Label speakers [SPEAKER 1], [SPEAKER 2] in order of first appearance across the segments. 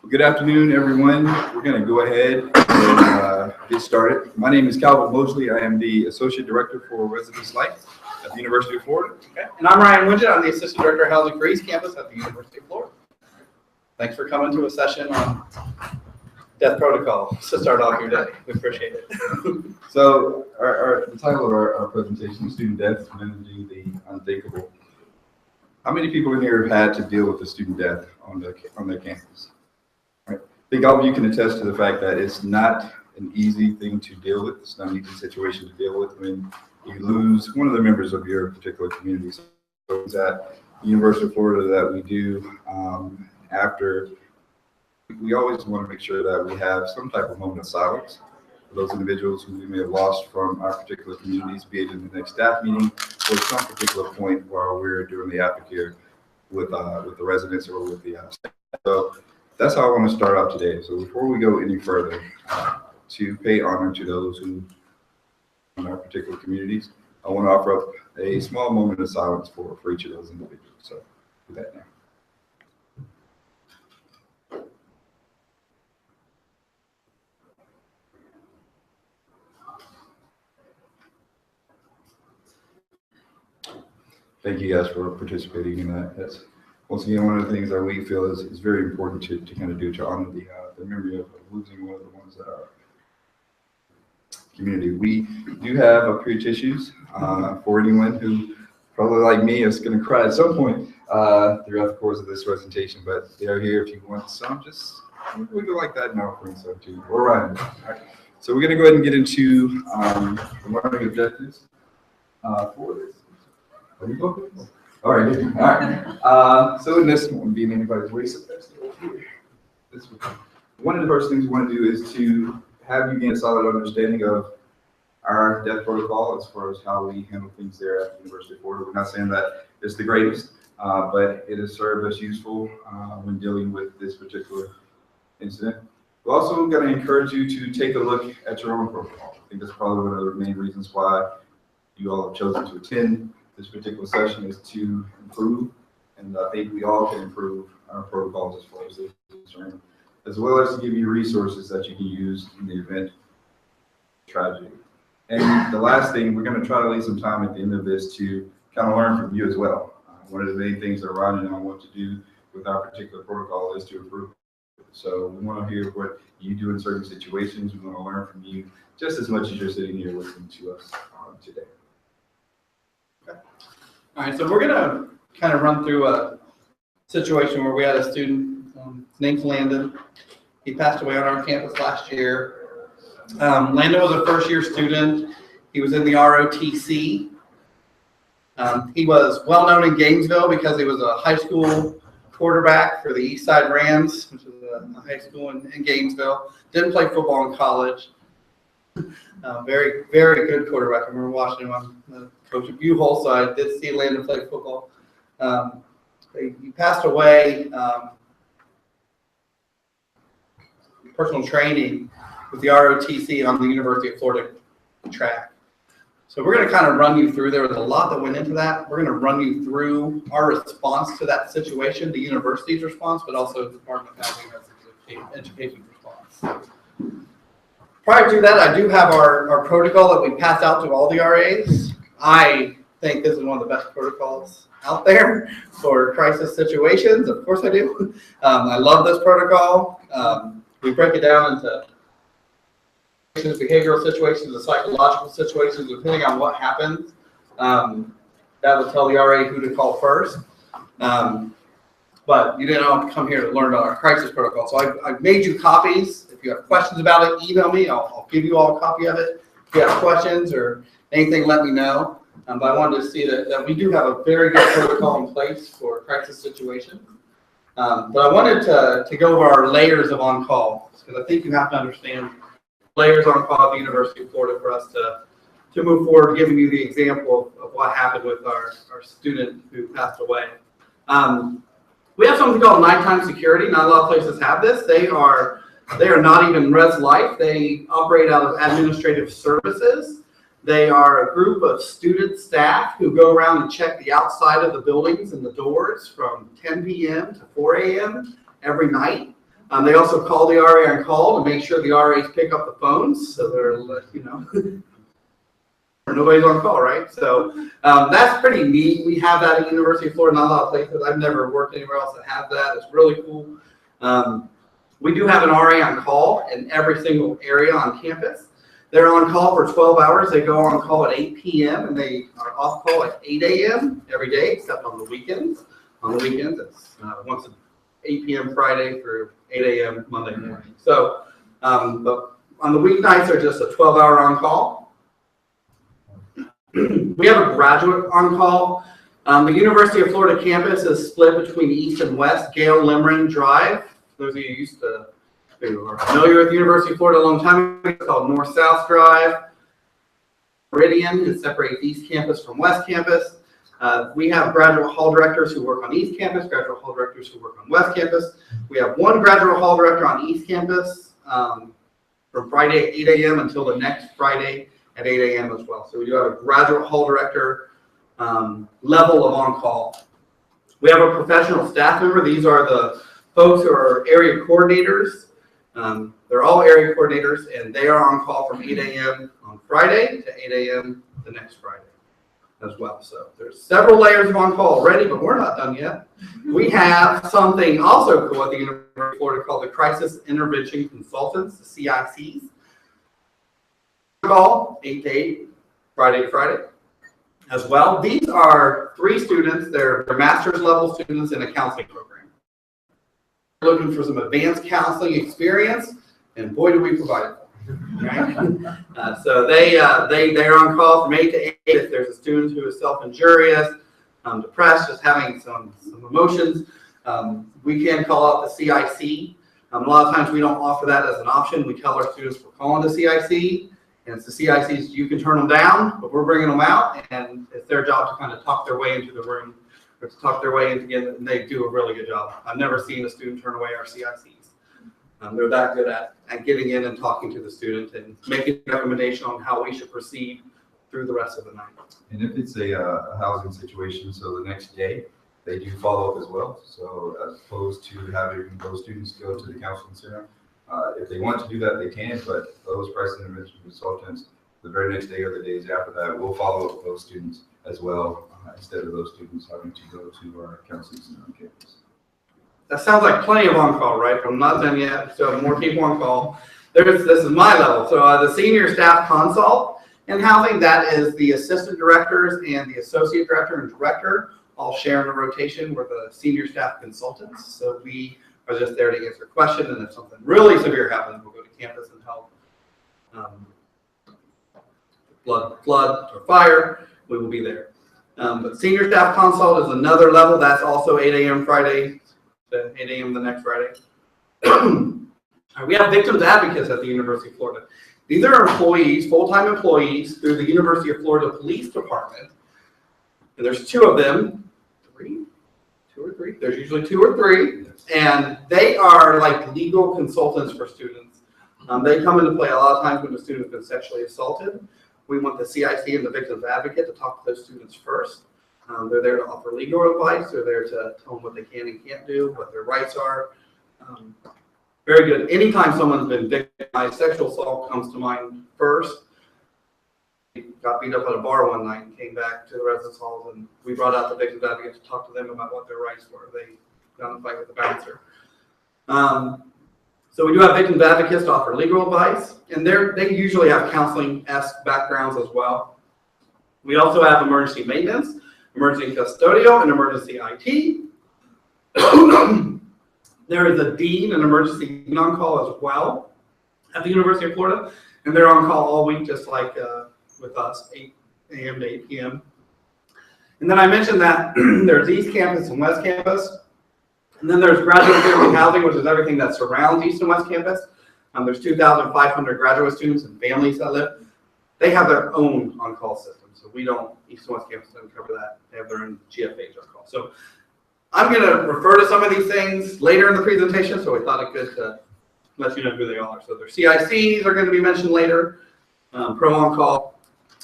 [SPEAKER 1] Well, good afternoon, everyone. We're going to go ahead and get started. My name is Calvin Mosley. I am the Associate Director for Residence Life at the University of Florida.
[SPEAKER 2] Okay. And I'm Ryan Widget. I'm the Assistant Director of Housing for East Campus at the University of Florida. Thanks for coming to a session on death protocol to start off your day. We appreciate it.
[SPEAKER 1] So the title of our presentation is Student Death, Managing the Unthinkable. How many people in here have had to deal with a student death on their campus? Right. I think all of you can attest to the fact that it's not an easy thing to deal with. It's not an easy situation to deal with when you lose one of the members of your particular community. So it's at the University of Florida that we do after. We always want to make sure that we have some type of moment of silence for those individuals who we may have lost from our particular communities, be it in the next staff meeting or some particular point while we're doing the aftercare with the residents or with the staff. So that's how I want to start out today. So before we go any further, to pay honor to those who in our particular communities, I want to offer up a small moment of silence for each of those individuals. So do that now. Thank you guys for participating in that. That's once again one of the things that we feel is very important to kind of do to honor the memory of losing one of the ones that are community. We do have up here tissues for anyone who probably like me is going to cry at some point throughout the course of this presentation, but they are here if you want some. Just we go like that now, bring some too. We're right. So we're going to go ahead and get into the learning objectives for this. All right. So in this won't be in anybody's way. So one of the first things we want to do is to have you gain a solid understanding of our death protocol as far as how we handle things there at the University of Florida. We're not saying that it's the greatest, but it has served us useful when dealing with this particular incident. We're also going to encourage you to take a look at your own protocol. I think that's probably one of the main reasons why you all have chosen to attend this particular session is to improve, and I think we all can improve our protocols as far as this is concerned, as well as to give you resources that you can use in the event of tragedy. And the last thing, we're going to try to leave some time at the end of this to kind of learn from you as well. One of the main things that Ryan and I want to do with our particular protocol is to improve. So we want to hear what you do in certain situations. We want to learn from you just as much as you're sitting here listening to us today.
[SPEAKER 2] Okay. All right, so we're going to kind of run through a situation where we had a student, his name's Landon. He passed away on our campus last year. Landon was a first-year student. He was in the ROTC. He was well-known in Gainesville because he was a high school quarterback for the East Side Rams, which is a high school in Gainesville. Didn't play football in college. Very, very good quarterback. I remember watching him on the coach of U-Hole, so I did see Landon play football. He passed away personal training with the ROTC on the University of Florida track. So we're going to kind of run you through. There was a lot that went into that. We're going to run you through our response to that situation, the university's response, but also the Department of Housing and Education's response. Prior to that, I do have our protocol that we pass out to all the RAs. I think this is one of the best protocols out there for crisis situations. Of course I do. I love this protocol. We break it down into behavioral situations and psychological situations, depending on what happens. That will tell the RA who to call first. But you didn't all come here to learn about our crisis protocol. So I've made you copies. If you have questions about it, email me. I'll give you all a copy of it. If you have questions or anything, let me know. But I wanted to see that we do have a very good protocol in place for crisis situations. But I wanted to go over our layers of on-call, because I think you have to understand layers on-call at the University of Florida for us to move forward, giving you the example of what happened with our student who passed away. We have something called nighttime security. Not a lot of places have this. They are not even Res Life. They operate out of administrative services. They are a group of student staff who go around and check the outside of the buildings and the doors from 10 p.m. to 4 a.m. every night. They also call the RA on call to make sure the RAs pick up the phones, so they're, nobody's on call, right? So that's pretty neat. We have that at University of Florida, not a lot of places. I've never worked anywhere else that have that. It's really cool. We do have an RA on call in every single area on campus. They're on call for 12 hours. They go on call at 8 p.m. and they are off call at 8 a.m. every day, except on the weekends. On the weekends, it's once at 8 p.m. Friday for 8 a.m. Monday morning. So, but on the weeknights, they're just a 12-hour on call. We have a graduate on call. The University of Florida campus is split between East and West, Gale Limering Drive. Those of you who are familiar with the University of Florida a long time ago, it's called North-South Drive. Meridian, it separates East Campus from West Campus. We have graduate hall directors who work on East Campus, graduate hall directors who work on West Campus. We have one graduate hall director on East Campus from Friday at 8 a.m. until the next Friday at 8 a.m. as well. So we do have a graduate hall director level of on-call. We have a professional staff member. These are the folks who are area coordinators. They're all area coordinators, and they are on call from 8 a.m. on Friday to 8 a.m. the next Friday as well. So there's several layers of on-call already, but we're not done yet. We have something also cool at the University of Florida called the Crisis Intervention Consultants, the CICs. Call 8 to 8, Friday to Friday as well. These are 3 students. They're master's level students in a counseling program. We're looking for some advanced counseling experience, and boy, do we provide it. Right? So they're on call from 8 to 8 if there's a student who is self-injurious, depressed, just having some emotions. We can call out the CIC. A lot of times we don't offer that as an option. We tell our students we're calling the CIC, and it's the CICs, you can turn them down, but we're bringing them out, and it's their job to kind of talk their way into the room, or to talk their way into it, and they do a really good job. I've never seen a student turn away our CICs. They're that good at getting in and talking to the student and making a recommendation on how we should proceed through the rest of the night.
[SPEAKER 1] And if it's a housing situation, so the next day, they do follow up as well. So as opposed to having those students go to the counseling center, if they want to do that, they can, but those crisis intervention consultants, the very next day or the days after that, will follow up with those students as well, instead of those students having to go to our counseling center on campus.
[SPEAKER 2] That sounds like plenty of on-call, right? I'm not done yet, so more people on call. This is my level. So the senior staff consult in housing, that is the assistant directors and the associate director and director all share in a rotation. We're the senior staff consultants. So we are just there to answer questions, and if something really severe happens, we'll go to campus and help. Flood or fire, we will be there. But senior staff consult is another level. That's also 8 a.m. Friday to 8 a.m. the next Friday. We have victims advocates at the University of Florida. These are employees, full-time employees through the University of Florida Police Department. And there's 2 of them, 2 or 3. There's usually 2 or 3, and they are like legal consultants for students. They come into play a lot of times when the student's been sexually assaulted. We want the CIC and the victims advocate to talk to those students first. They're there to offer legal advice. They're there to tell them what they can and can't do, what their rights are. Very good. Anytime someone's been victimized, sexual assault comes to mind first. We got beat up at a bar one night and came back to the residence halls, and we brought out the victims advocate to talk to them about what their rights were. They got in a fight with the bouncer. So we do have victims advocates to offer legal advice, and they usually have counseling-esque backgrounds as well. We also have emergency maintenance, emergency custodial, and emergency IT. There is a dean and emergency on call as well at the University of Florida, and they're on call all week, just like with us, 8 a.m. to 8 p.m. And then I mentioned that there's East Campus and West Campus, and then there's graduate student housing, which is everything that surrounds East and West Campus. There's 2,500 graduate students and families that live. They have their own on-call system, so we don't, East and West Campus doesn't cover that. They have their own GFH on-call. So I'm going to refer to some of these things later in the presentation, so we thought it good to let you know who they are. So their CICs are going to be mentioned later, pro on-call,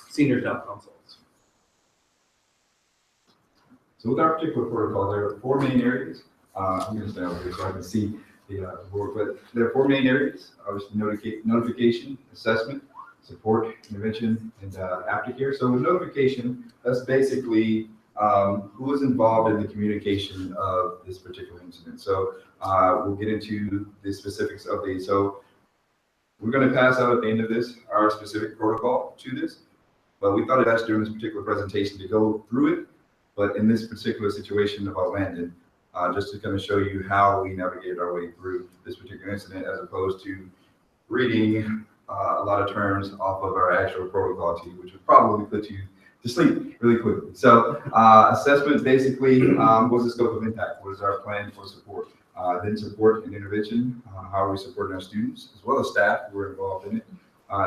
[SPEAKER 2] senior staff consults.
[SPEAKER 1] So with our particular protocol, there are 4 main areas. I'm going to stay over here so I can see. the board. But there are four main areas: obviously notification, assessment, support, intervention, and aftercare. So with notification, that's basically who is involved in the communication of this particular incident. So we'll get into the specifics of these. So we're going to pass out at the end of this our specific protocol to this, but we thought it best during this particular presentation to go through it. But in this particular situation about Landon, just to kind of show you how we navigated our way through this particular incident, as opposed to reading a lot of terms off of our actual protocol to you, which would probably put you to sleep really quickly. So assessment basically, what's the scope of impact? What is our plan for support? Then support and intervention, how are we supporting our students as well as staff who are involved in it.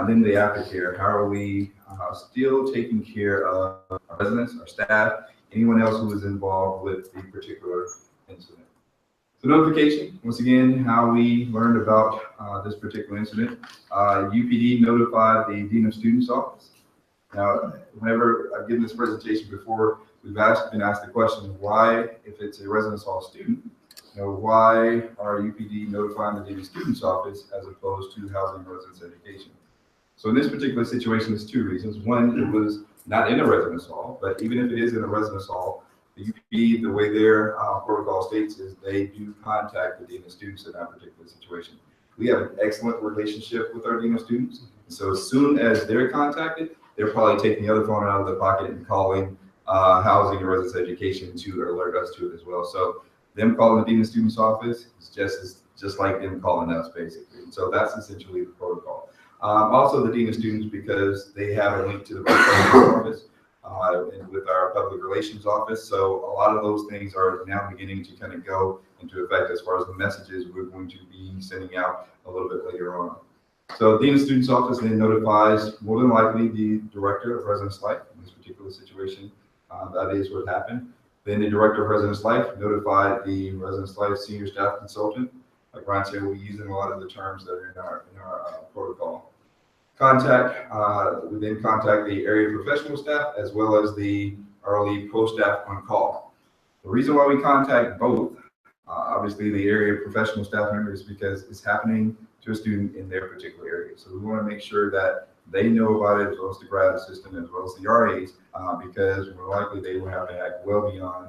[SPEAKER 1] Then the aftercare, how are we still taking care of our residents, our staff, anyone else who is involved with the particular incident. So notification, once again, how we learned about this particular incident. UPD notified the Dean of Students office. Now, whenever I've given this presentation before, we've been asked the question, why, if it's a residence hall student, why are UPD notifying the Dean of Students office as opposed to Housing and Residence Education? So in this particular situation, there's two reasons. One, it was not in a residence hall, but even if it is in a residence hall, the UPD, the way their protocol states is they do contact the Dean of Students in that particular situation. We have an excellent relationship with our Dean of Students. So as soon as they're contacted, they're probably taking the other phone out of their pocket and calling Housing and Residence Education to alert us to it as well. So them calling the Dean of Students office is just like them calling us, basically. And so that's essentially the protocol. Also the Dean of Students, because they have a link to the office and with our public relations office. So a lot of those things are now beginning to kind of go into effect as far as the messages we're going to be sending out a little bit later on. So Dean of Students office then notifies more than likely the director of residence life in this particular situation. That is what happened. Then the director of residence life notified the residence life senior staff consultant. Like Ryan said, we're using a lot of the terms that are in our protocol. We then contact the area professional staff as well as the early pro staff on call. The reason why we contact both, obviously the area professional staff members, because it's happening to a student in their particular area. So we want to make sure that they know about it, as well as the grad assistant, as well as the RAs, because more likely they will have to act well beyond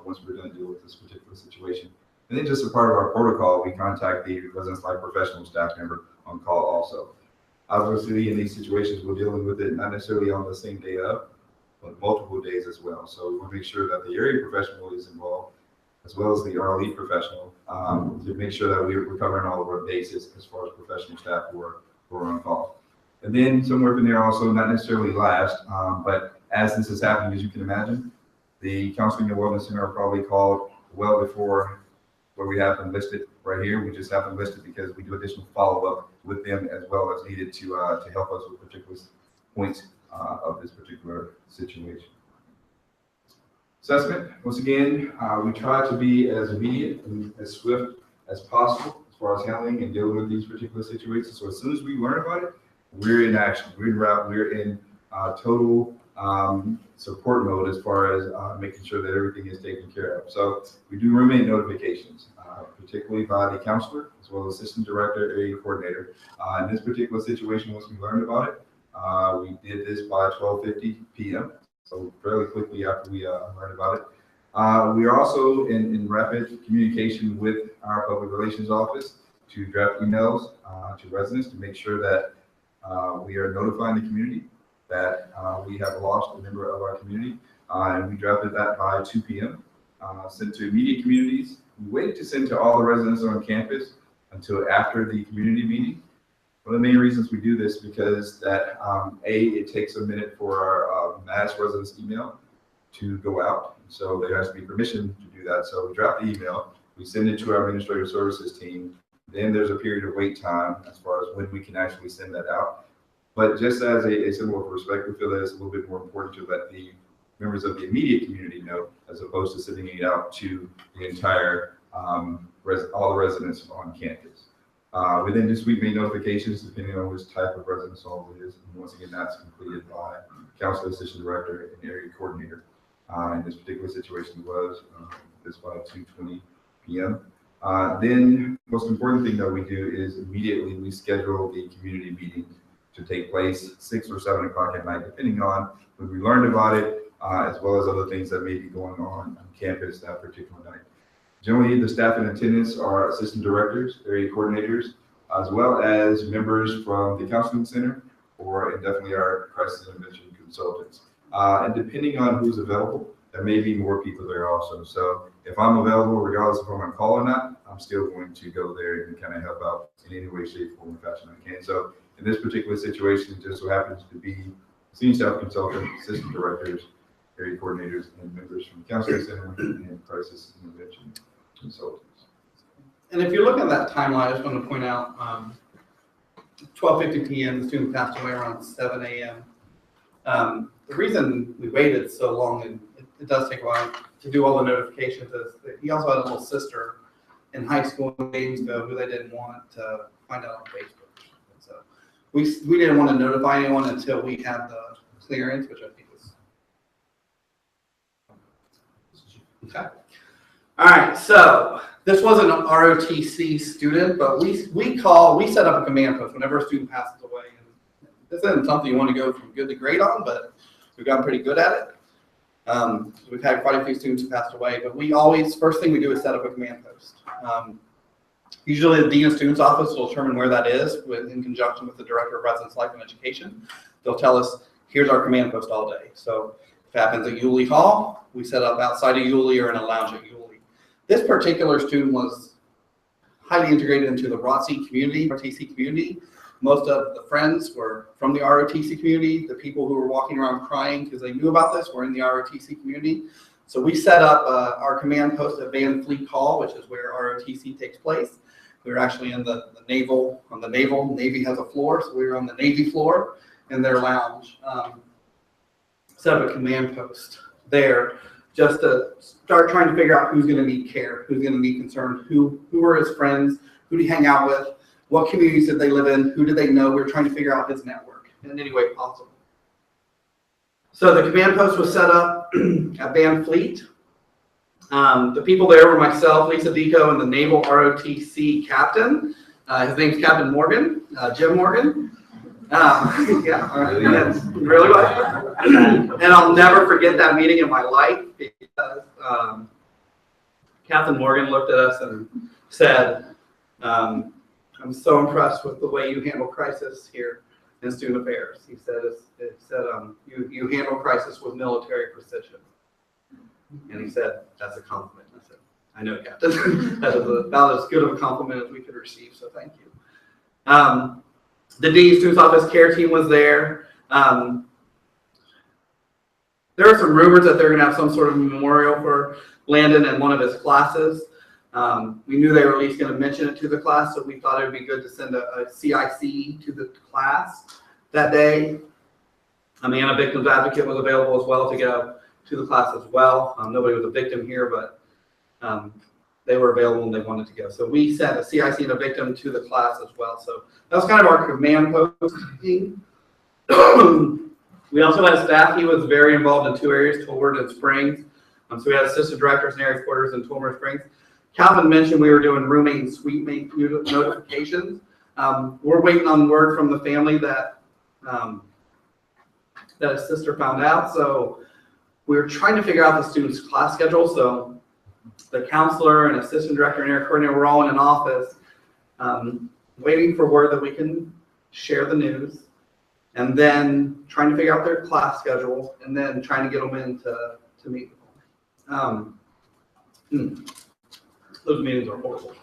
[SPEAKER 1] once we're done dealing with this particular situation. And then just as part of our protocol, we contact the residence life professional staff member on call also. Obviously, in these situations, we're dealing with it not necessarily on the same day of, but multiple days as well. So we want to make sure that the area professional is involved, as well as the RLE professional, to make sure that we're covering all of our bases as far as professional staff who are on call. And then somewhere in there also, not necessarily last, but as this is happening, as you can imagine, the Counseling and Wellness Center are probably called well before where we have them listed right here. We just have them listed because we do additional follow-up with them as well as needed to help us with particular points of this particular situation. Assessment, once again, we try to be as immediate and as swift as possible as far as handling and dealing with these particular situations. So as soon as we learn about it, we're in action, we're in route, we're in total support mode as far as making sure that everything is taken care of. So we do roommate notifications, particularly by the counselor as well as assistant director, area coordinator. In this particular situation, once we learned about it, we did this by 12:50 p.m. So fairly quickly after we learned about it. We are also in rapid communication with our public relations office to draft emails to residents to make sure that we are notifying the community that we have lost a member of our community, and we drafted that by 2 p.m. Sent to immediate communities. We waited to send to all the residents on campus until after the community meeting. One of the main reasons we do this because that it takes a minute for our mass residence email to go out, so there has to be permission to do that. So we draft the email, we send it to our administrative services team. Then there's a period of wait time as far as when we can actually send that out. But just as a symbol of respect, we feel that it's a little bit more important to let the members of the immediate community know, as opposed to sending it out to the entire, all the residents on campus. We then just make notifications depending on which type of residence hall it is. And once again, that's completed by counselor, assistant director, and area coordinator. In this particular situation was this by 2:20 p.m. Then most important thing that we do is immediately we schedule the community meeting to take place 6 or 7 o'clock at night, depending on when we learned about it, as well as other things that may be going on campus that particular night. Generally, the staff in attendance are assistant directors, area coordinators, as well as members from the counseling center, and definitely our crisis intervention consultants. And depending on who's available, there may be more people there also. So if I'm available, regardless if I'm on call or not, I'm still going to go there and kind of help out in any way, shape, form, or fashion I can. So in this particular situation, it just so happens to be senior staff consultant, assistant directors, area coordinators, and members from the counseling center and crisis intervention consultants.
[SPEAKER 2] And if you're looking at that timeline, I just want to point out 12:50 p.m. the student passed away around 7 a.m. The reason we waited so long, and it does take a while to do all the notifications, is that he also had a little sister in high school days ago who they didn't want to find out on Facebook. And so we didn't want to notify anyone until we had the clearance, which I think was okay. All right, so this wasn't an ROTC student, but we set up a command post whenever a student passes away. And this isn't something you want to go from good to great on, but we've gotten pretty good at it. We've had quite a few students who passed away, but first thing we do is set up a command post. Usually the Dean of Students Office will determine where that is in conjunction with the Director of Residence Life and Education. They'll tell us, here's our command post all day. So if it happens at Yulee Hall, we set up outside of Yulee or in a lounge at Yulee. This particular student was highly integrated into the ROTC community. Most of the friends were from the ROTC community. The people who were walking around crying because they knew about this were in the ROTC community. So we set up our command post at Van Fleet Hall, which is where ROTC takes place. We were actually in the Naval. Navy has a floor, so we were on the Navy floor in their lounge. Set up a command post there, just to start trying to figure out who's going to need care, who's going to be concerned, who were his friends, who did he hang out with, what communities did they live in, who did they know. We were trying to figure out his network in any way possible. So the command post was set up at Van Fleet. The people there were myself, Lisa Deco, and the Naval ROTC captain. His name's Captain Morgan, Jim Morgan. Really well. And I'll never forget that meeting in my life because Captain Morgan looked at us and said, I'm so impressed with the way you handle crisis here in student affairs. He said, you handle crisis with military precision. And he said, that's a compliment. I said, I know, Captain. That is about as good of a compliment as we could receive, so thank you. The Dean's Students Office care team was there. There are some rumors that they're going to have some sort of memorial for Landon and one of his classes. We knew they were at least going to mention it to the class, so we thought it would be good to send a CIC to the class that day. Amanda, Victims Advocate, was available as well to go to the class as well. Nobody was a victim here, but they were available and they wanted to go. So we sent a CIC and a victim to the class as well. So that was kind of our command post team. We also had staff. He was very involved in 2 areas, Tolbert and Springs. So we had assistant directors and area quarters in Tolbert Springs. Calvin mentioned we were doing roommate and suite mate notifications. We're waiting on word from the family that his sister found out. So we were trying to figure out the student's class schedule. So the counselor and assistant director and area coordinator were all in an office waiting for word that we can share the news, and then trying to figure out their class schedule, and then trying to get them in to meet them. Those meetings are horrible,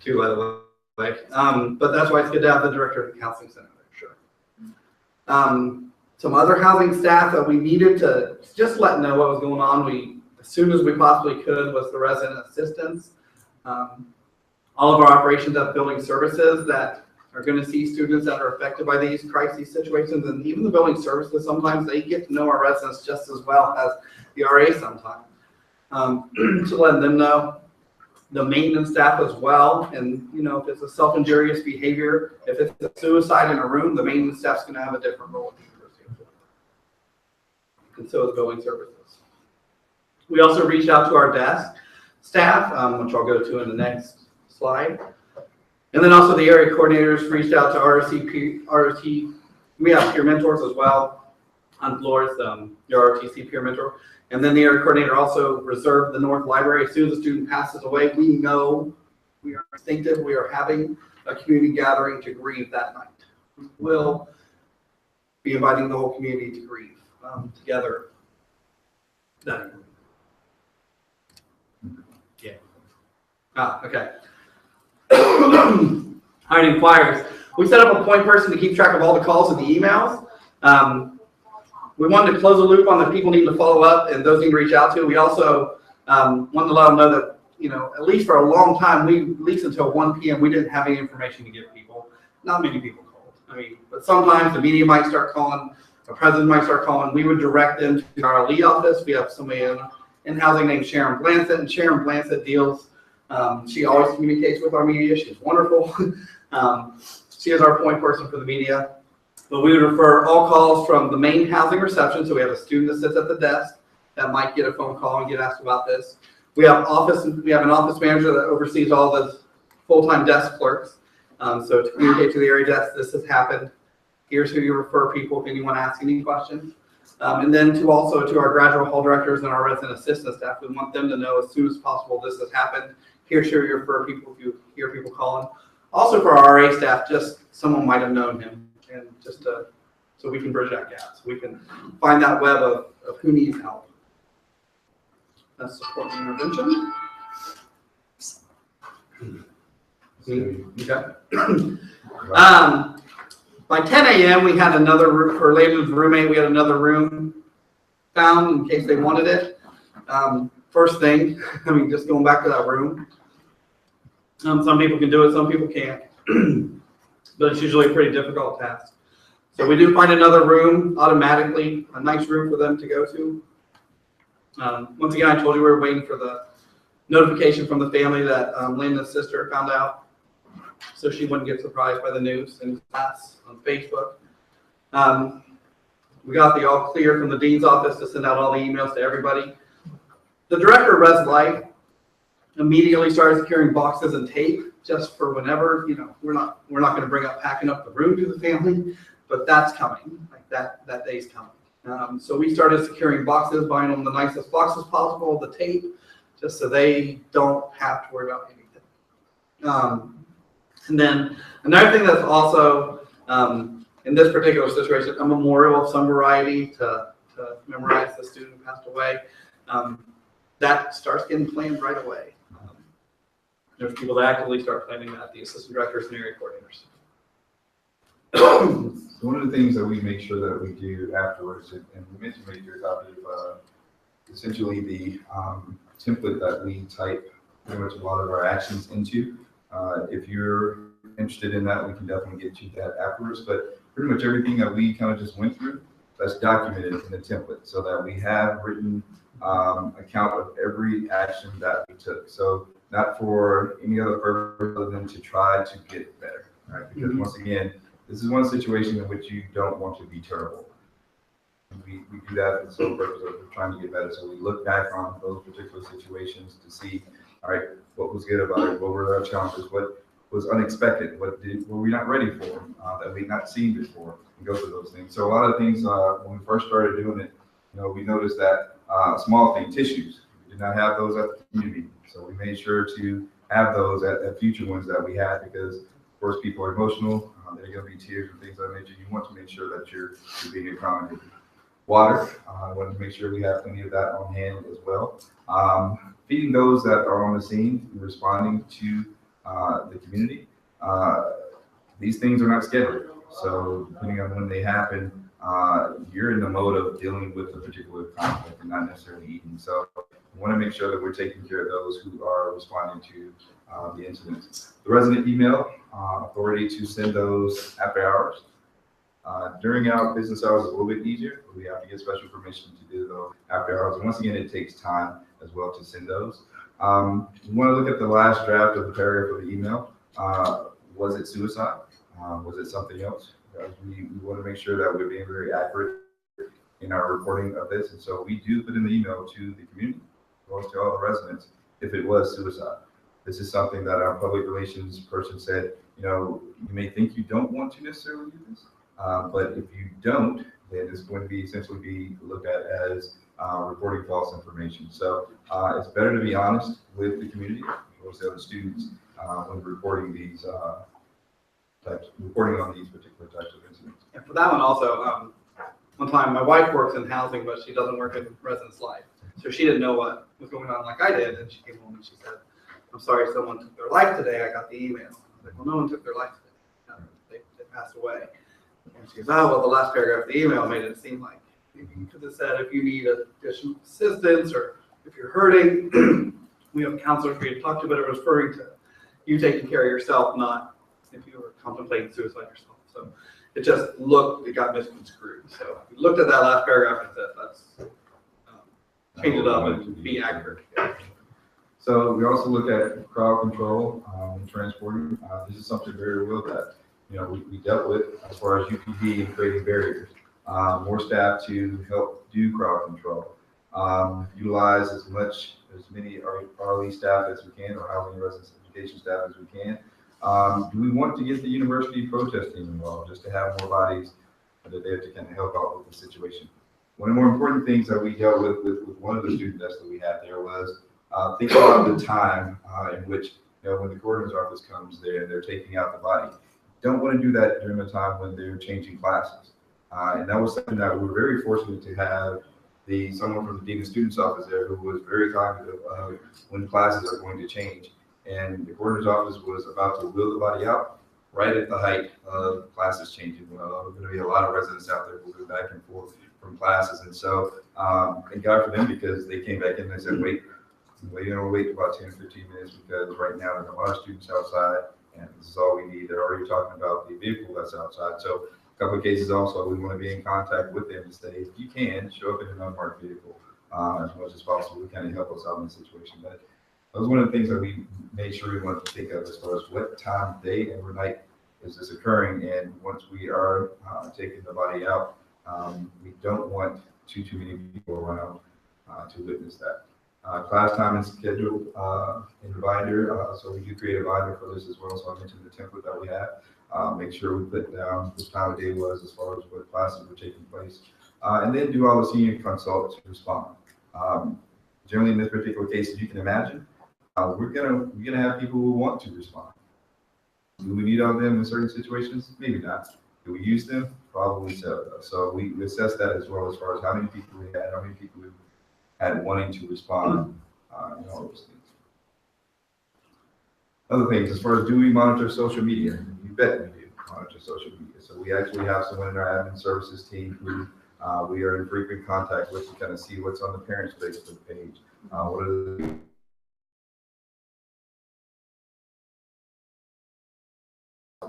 [SPEAKER 2] too, by the way. But that's why it's good to have the director of the counseling center there, sure. Some other housing staff that we needed to just let know what was going on, as soon as we possibly could, was the resident assistants. All of our operations at building services that are going to see students that are affected by these crisis situations, and even the building services, sometimes they get to know our residents just as well as the RA sometimes. To let them know. The maintenance staff as well, and if it's a self-injurious behavior, if it's a suicide in a room, the maintenance staff's going to have a different role. And so the building services. We also reached out to our desk staff, which I'll go to in the next slide. And then also the area coordinators reached out to ROTC. We have peer mentors as well on floors, your ROTC peer mentor. And then the area coordinator also reserved the North Library. As soon as a student passes away, we know we are instinctive. We are having a community gathering to grieve that night. We'll be inviting the whole community to grieve together that evening. Yeah. Okay. Hiring flyers. We set up a point person to keep track of all the calls and the emails. We wanted to close the loop on the people needing to follow up and those need to reach out to. We also wanted to let them know that, at least for a long time, at least until 1 p.m., we didn't have any information to give people. Not many people called. But sometimes the media might start calling, the president might start calling. We would direct them to our lead office. We have somebody in housing named Sharon Blansett, and Sharon Blansett deals. She always communicates with our media. She's wonderful. She is our point person for the media. But we would refer all calls from the main housing reception. So we have a student that sits at the desk that might get a phone call and get asked about this. We have an office manager that oversees all the full-time desk clerks. So to communicate to the area desk, this has happened. Here's who you refer people if anyone asks any questions. And then to our graduate hall directors and our resident assistant staff, we want them to know as soon as possible this has happened. Here's who you refer people if you hear people calling. Also for our RA staff, just someone might have known him, and just so we can bridge that gap, so we can find that web of who needs help. That's support and intervention. Okay. By 10 a.m. we had another room for Layden's roommate. We had another room found in case they wanted it. First thing, just going back to that room. Some people can do it, some people can't. But it's usually a pretty difficult task. So we do find another room automatically, a nice room for them to go to. Once again, I told you we were waiting for the notification from the family that Landon's sister found out, so she wouldn't get surprised by the news and class on Facebook. We got the all clear from the dean's office to send out all the emails to everybody. The director of Res Life immediately started securing boxes and tape just for whenever, we're not going to bring up packing up the room to the family, but that's coming. Like that day's coming. So we started securing boxes, buying them the nicest boxes possible, the tape, just so they don't have to worry about anything. And then another thing that's also in this particular situation, a memorial of some variety to memorize the student who passed away. That starts getting planned right away. There's people that actively start planning that, the assistant directors and area coordinators.
[SPEAKER 1] One of the things that we make sure that we do afterwards, and we mentioned make your copy of essentially the template that we type pretty much a lot of our actions into. If you're interested in that, we can definitely get you that afterwards. But pretty much everything that we kind of just went through, that's documented in the template so that we have written account of every action that we took. So not for any other purpose other than to try to get better, right? Because once again, this is one situation in which you don't want to be terrible. We do that for the sole purpose of trying to get better. So we look back on those particular situations to see, all right, what was good about it? What were our challenges? What was unexpected? What were we not ready for that we'd not seen before? And go through those things. So a lot of things, when we first started doing it, we noticed that small thing, tissues, we did not have those at the community. So we made sure to have those at future ones that we had because, of course, people are emotional. There are going to be tears and things of that nature. You want to make sure that you're being accommodated. Water, I want to make sure we have plenty of that on hand as well. Feeding those that are on the scene and responding to the community. These things are not scheduled. So depending on when they happen, you're in the mode of dealing with a particular conflict and not necessarily eating. So we want to make sure that we're taking care of those who are responding to the incidents. The resident email, authority to send those after hours. During our business hours, it's a little bit easier. We have to get special permission to do those after hours. And once again, it takes time as well to send those. We want to look at the last draft of the paragraph of the email. Was it suicide? Was it something else? We want to make sure that we're being very accurate in our reporting of this. And so we do put in the email to the community, as well as to all the residents, if it was suicide. This is something that our public relations person said, you may think you don't want to necessarily do this, but if you don't, then it's going to be essentially be looked at as reporting false information. So it's better to be honest with the community, as well as the other students, when reporting these reporting on these particular types of incidents.
[SPEAKER 2] And for that one also, one time my wife works in housing, but she doesn't work in residence life. So she didn't know what was going on like I did. And she came home and she said, I'm sorry someone took their life today. I got the email. I was like, well, no one took their life today. No, they passed away. And she goes, oh, well, the last paragraph of the email made it seem like, because it said if you need additional assistance or if you're hurting, we have counselors for you to talk to, but it was referring to you taking care of yourself, not if you were contemplating suicide yourself. So it got misconstrued. So we looked at that last paragraph and said, let's change it up and be accurate. Yeah.
[SPEAKER 1] So we also look at crowd control and transporting. This is something very real that we dealt with as far as UPD and creating barriers. More staff to help do crowd control. Utilize as many RLE staff as we can, or housing and residence education staff as we can. Do we want to get the university protesting involved, just to have more bodies that are there to kind of help out with the situation? One of the more important things that we dealt with one of the student deaths that we had there was think about the time in which, when the coroner's office comes there and they're taking out the body. Don't want to do that during the time when they're changing classes. And that was something that we were very fortunate to have someone from the Dean of Students office there who was very cognitive of when classes are going to change. And the coroner's office was about to wheel the body out right at the height of classes changing. There's going to be a lot of residents out there who go back and forth from classes. And so thank God for them, because they came back in and they said, wait about 10, 15 minutes, because right now there's a lot of students outside and this is all we need. They're already talking about the vehicle that's outside. So a couple of cases also, we want to be in contact with them and say, if you can, show up in an unmarked vehicle as much as possible to kind of help us out in the situation. But that was one of the things that we made sure we wanted to think of as far as what time of day and night is this occurring. And once we are taking the body out, we don't want too many people around to witness that. Class time and schedule in the binder. So we do create a binder for this as well. So I mentioned the template that we have. Make sure we put down which time of day was as far as what classes were taking place. And then do all the senior consults to respond. Generally in this particular case, as you can imagine, we're gonna have people who want to respond. Do we need all of them in certain situations? Maybe not. Do we use them? Probably so. So we assess that as well, as far as how many people we had, how many people we had wanting to respond, and all those things. Other things, as far as do we monitor social media? You bet we do monitor social media. So we actually have someone in our admin services team who we are in frequent contact with to kind of see what's on the parents' Facebook page. What are the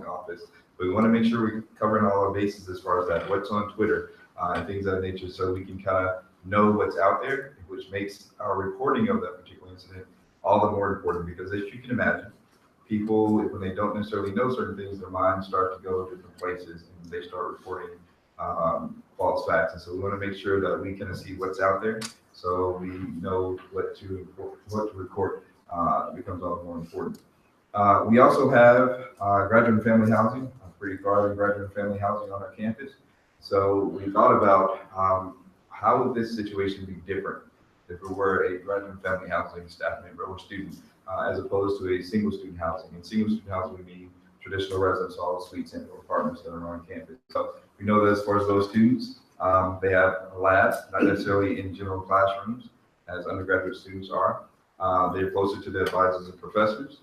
[SPEAKER 1] office? But we want to make sure we're covering all our bases as far as that. What's on Twitter and things of that nature, so we can kind of know what's out there, which makes our reporting of that particular incident all the more important. Because as you can imagine, people, when they don't necessarily know certain things, their minds start to go different places and they start reporting false facts. And so we want to make sure that we kind of see what's out there, so we know what to record. Becomes all the more important. We also have graduate and family housing, pretty thriving graduate and family housing on our campus. So we thought about how would this situation be different if it were a graduate and family housing staff member or student, as opposed to a single student housing. And single student housing would mean traditional residence halls, suites, and apartments that are on campus. So we know that as far as those students, they have labs, not necessarily in general classrooms as undergraduate students are. They're closer to the advisors and professors.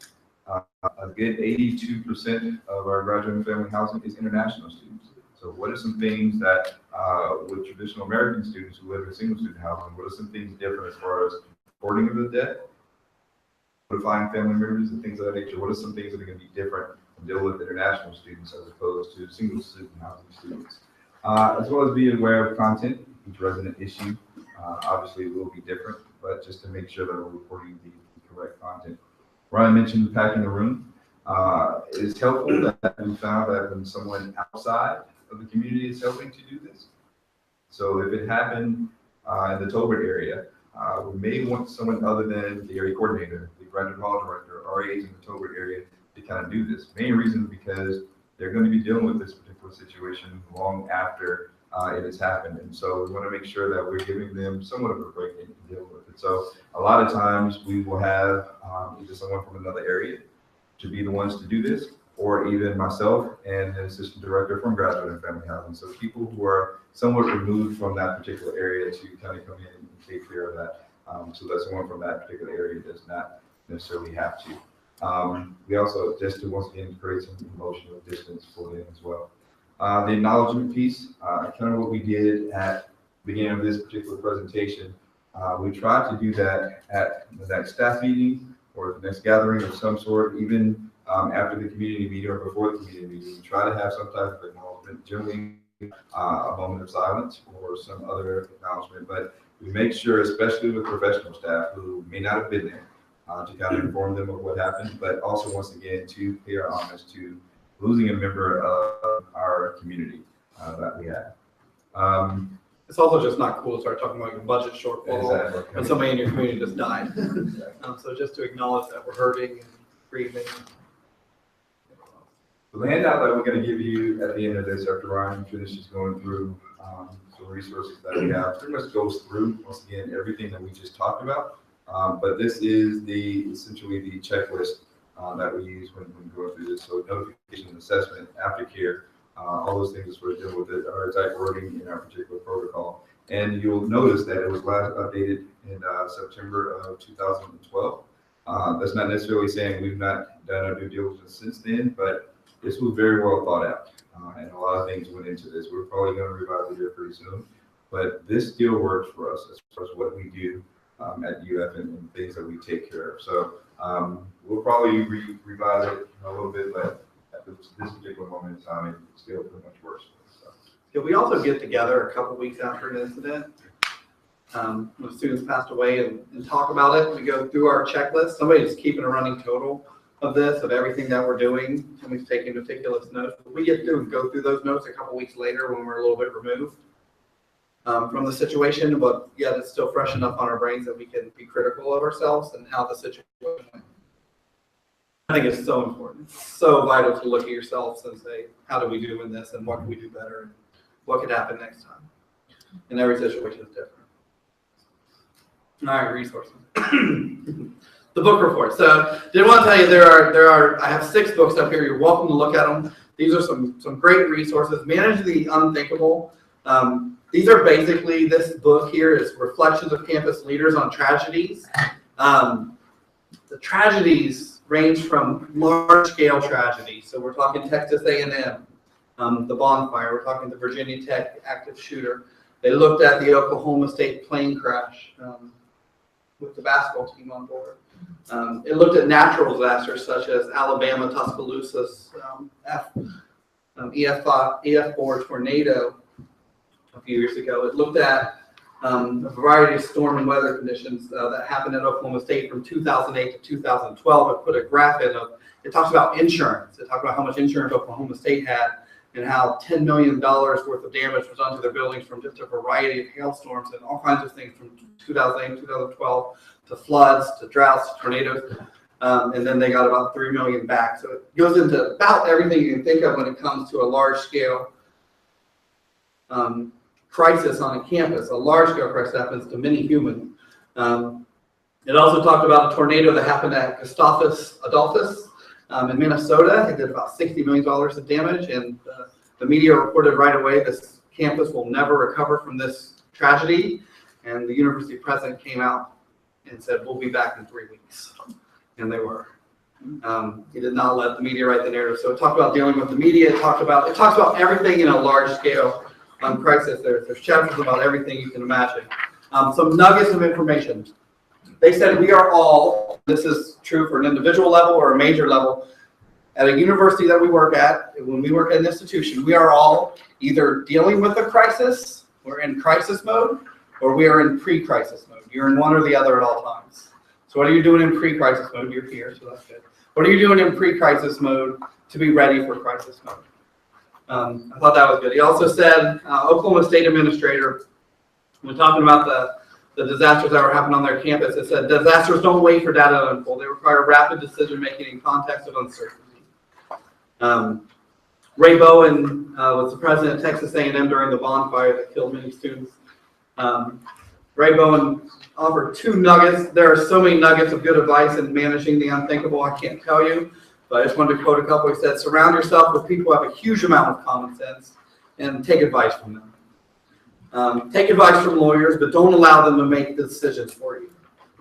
[SPEAKER 1] A good 82% of our graduate and family housing is international students. So what are some things that with traditional American students who live in single student housing, what are some things different as far as reporting of the debt, notifying family members and things of that nature? What are some things that are going to be different and deal with international students as opposed to single student housing students? As well as being aware of content. Each resident issue obviously will be different, but just to make sure that we're reporting the correct content. Ryan mentioned packing the room. It is helpful that we found that when someone outside of the community is helping to do this. So if it happened in the Tolbert area, we may want someone other than the area coordinator, the graduate hall director, or grades in the Tolbert area to kind of do this. Main reason because they're going to be dealing with this particular situation long after it has happened. And so we want to make sure that we're giving them somewhat of a break in dealing with it. So a lot of times we will have either someone from another area to be the ones to do this, or even myself and an assistant director from graduate and family housing. So people who are somewhat removed from that particular area to kind of come in and take care of that. So that someone from that particular area does not necessarily have to. We also, just to once again create some emotional distance for them as well. The acknowledgement piece, kind of what we did at the beginning of this particular presentation, we tried to do that at the next staff meeting or the next gathering of some sort, even after the community meeting or before the community meeting. We try to have some type of acknowledgement, generally a moment of silence or some other acknowledgement, but we make sure, especially with professional staff who may not have been there, to kind of inform them of what happened, but also once again to pay our homage to losing a member of our community that we had.
[SPEAKER 2] It's also just not cool to start talking about your budget shortfall when somebody in your community just died. So just to acknowledge that we're hurting and grieving.
[SPEAKER 1] So the handout that we're going to give you at the end of this, after Ryan finishes going through some resources that we have, pretty much goes through, once again, everything that we just talked about. But this is essentially the checklist that we use when going through this. So notification, assessment, aftercare, all those things that deal with it are exact wording in our particular protocol. And you'll notice that it was last updated in September of 2012. That's not necessarily saying we've not done our due diligence since then, but this was very well thought out. And a lot of things went into this. We're probably going to revise it here pretty soon. But this still works for us as far as what we do at UF and things that we take care of. So we'll probably revise it a little bit, but at this particular moment in time, it still pretty much works. So.
[SPEAKER 2] Yeah, we also get together a couple weeks after an incident when students passed away and talk about it. We go through our checklist. Somebody's keeping a running total of this, of everything that we're doing. Somebody's taking meticulous notes. We get through and go through those notes a couple weeks later when we're a little bit removed from the situation, but yet it's still fresh enough on our brains that we can be critical of ourselves and how the situation went. I think it's so important. It's so vital to look at yourselves and say, how do we do in this and what can we do better and what could happen next time? And every situation is different. All right, resources. The book report. So did want to tell you I have 6 books up here. You're welcome to look at them. These are some great resources. Manage the Unthinkable. These are basically, this book here is reflections of campus leaders on tragedies. The tragedies range from large-scale tragedies. So we're talking Texas A&M, the bonfire. We're talking the Virginia Tech active shooter. They looked at the Oklahoma State plane crash with the basketball team on board. It looked at natural disasters such as Alabama Tuscaloosa's EF4 tornado a few years ago. It looked at a variety of storm and weather conditions that happened at Oklahoma State from 2008 to 2012. It put a graph in of, it talks about insurance. It talks about how much insurance Oklahoma State had and how $10 million worth of damage was done to their buildings from just a variety of hailstorms and all kinds of things from 2008, 2012 to floods, to droughts, to tornadoes. And then they got about $3 million back. So it goes into about everything you can think of when it comes to a large scale crisis on a campus. A large scale crisis happens to many humans. It also talked about a tornado that happened at Gustavus Adolphus in Minnesota. It did about $60 million of damage, and the media reported right away this campus will never recover from this tragedy. And the university president came out and said, we'll be back in 3 weeks. And they were. He did not let the media write the narrative. So it talked about dealing with the media. It talks about everything in a large scale crisis. There's chapters about everything you can imagine. Some nuggets of information. They said we are all, this is true for an individual level or a major level, at a university that we work at, when we work at an institution, we are all either dealing with a crisis, we're in crisis mode, or we are in pre-crisis mode. You're in one or the other at all times. So what are you doing in pre-crisis mode? You're here, so that's good. What are you doing in pre-crisis mode to be ready for crisis mode? I thought that was good. He also said, Oklahoma State Administrator, when talking about the disasters that were happening on their campus. It said, disasters don't wait for data to unfold. They require rapid decision-making in context of uncertainty. Ray Bowen was the president of Texas A&M during the bonfire that killed many students. Ray Bowen offered 2 nuggets. There are so many nuggets of good advice in managing the unthinkable, I can't tell you, but I just wanted to quote a couple. He said, surround yourself with people who have a huge amount of common sense and take advice from them. Take advice from lawyers, but don't allow them to make the decisions for you.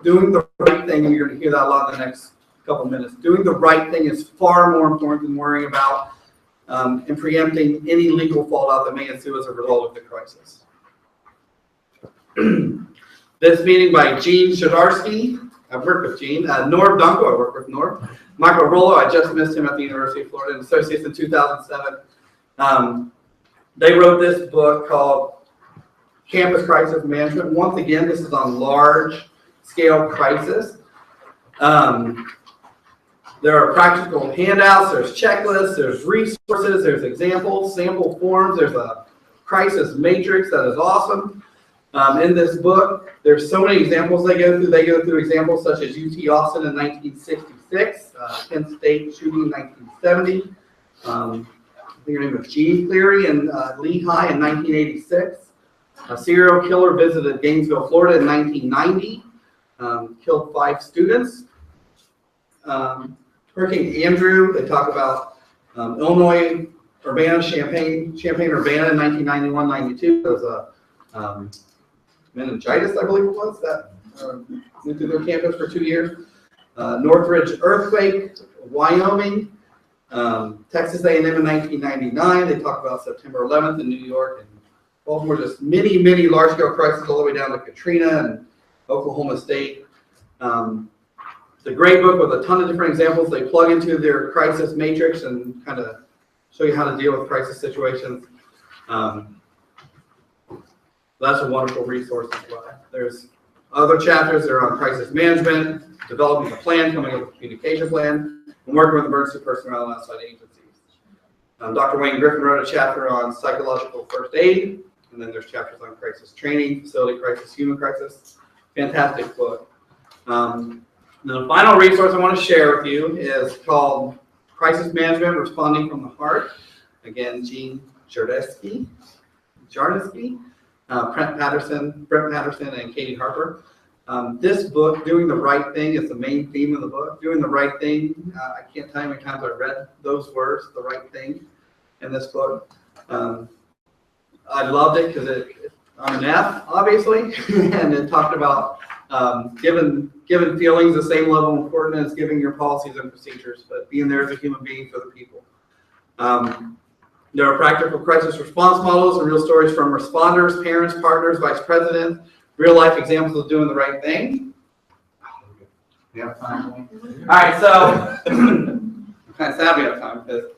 [SPEAKER 2] Doing the right thing, and you're going to hear that a lot in the next couple minutes, doing the right thing is far more important than worrying about and preempting any legal fallout that may ensue as a result of the crisis. This meeting by Gene Shadarsky, I've worked with Gene, Norb Dunkel, I worked with Norb, Michael Rollo, I just missed him at the University of Florida, and associates in 2007. They wrote this book called Campus Crisis Management. Once again, this is on large-scale crisis. There are practical handouts, there's checklists, there's resources, there's examples, sample forms, there's a crisis matrix that is awesome. In this book, there's so many examples they go through. They go through examples such as UT Austin in 1966, Penn State shooting in 1970, I think her name was Jean Cleary in Lehigh in 1986. A serial killer visited Gainesville, Florida in 1990, killed 5 students. Hurricane Andrew, they talk about Illinois, Urbana, Champaign-Urbana in 1991-92. There was a meningitis, I believe it was, that went through their campus for 2 years. Northridge earthquake, Wyoming, Texas A&M in 1999. They talk about September 11th in New York and Baltimore. Just many, many large-scale crises all the way down to Katrina and Oklahoma State. It's a great book with a ton of different examples. They plug into their crisis matrix and kind of show you how to deal with crisis situations. That's a wonderful resource as well. There's other chapters that are on crisis management, developing a plan, coming up with a communication plan, and working with emergency personnel and outside agencies. Dr. Wayne Griffin wrote a chapter on psychological first aid, and then there's chapters on crisis training, facility crisis, human crisis. Fantastic book. The final resource I want to share with you is called Crisis Management, Responding from the Heart. Again, Gene Jardesky, Brent Patterson, and Katie Harper. This book, Doing the Right Thing, is the main theme of the book. Doing the right thing. I can't tell you how many times I've read those words, the right thing, in this book. I loved it because I'm an F, obviously, and it talked about giving feelings the same level of importance as giving your policies and procedures, but being there as a human being for the people. There are practical crisis response models and real stories from responders, parents, partners, vice presidents, real life examples of doing the right thing. We have time. All right, so I'm kind of sad we have time because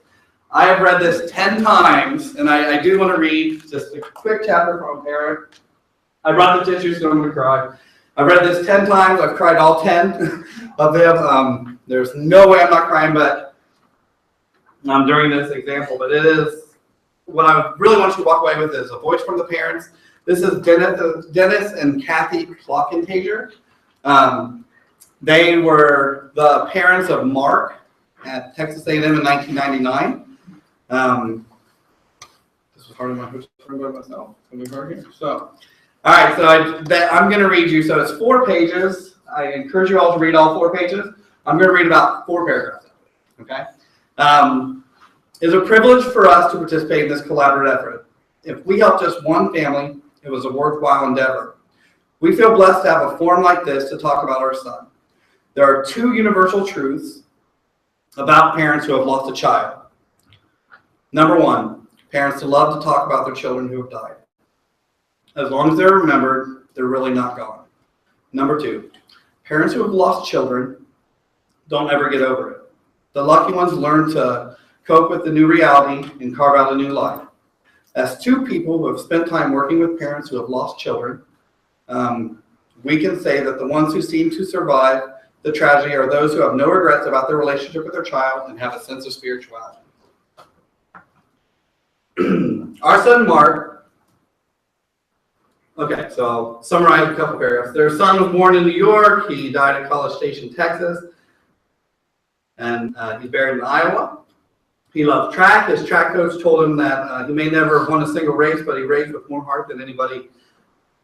[SPEAKER 2] I have read this 10 times, and I do want to read just a quick chapter from Eric. I brought the tissues, so I'm going to cry. I've read this 10 times. I've cried all 10 of them. There's no way I'm not crying, but during this example. But it is, what I really want you to walk away with is a voice from the parents. This is Dennis and Kathy Clockentager. They were the parents of Mark at Texas A&M in 1999. This was hard enough for myself. It's going to be hard here. So, all right, so I'm going to read you. So it's 4 pages. I encourage you all to read all 4 pages. I'm going to read about 4 paragraphs. Okay? It's a privilege for us to participate in this collaborative effort. If we help just one family, it was a worthwhile endeavor. We feel blessed to have a forum like this to talk about our son. There are 2 universal truths about parents who have lost a child. Number 1, parents love to talk about their children who have died. As long as they're remembered, they're really not gone. Number 2, parents who have lost children don't ever get over it. The lucky ones learn to cope with the new reality and carve out a new life. As 2 people who have spent time working with parents who have lost children, we can say that the ones who seem to survive the tragedy are those who have no regrets about their relationship with their child and have a sense of spirituality. Our son Mark, Okay, so I'll summarize a couple paragraphs. Their son was born in New York. He died at College Station, Texas, and he's buried in Iowa. He loved track. His track coach told him that he may never have won a single race, but he raced with more heart than anybody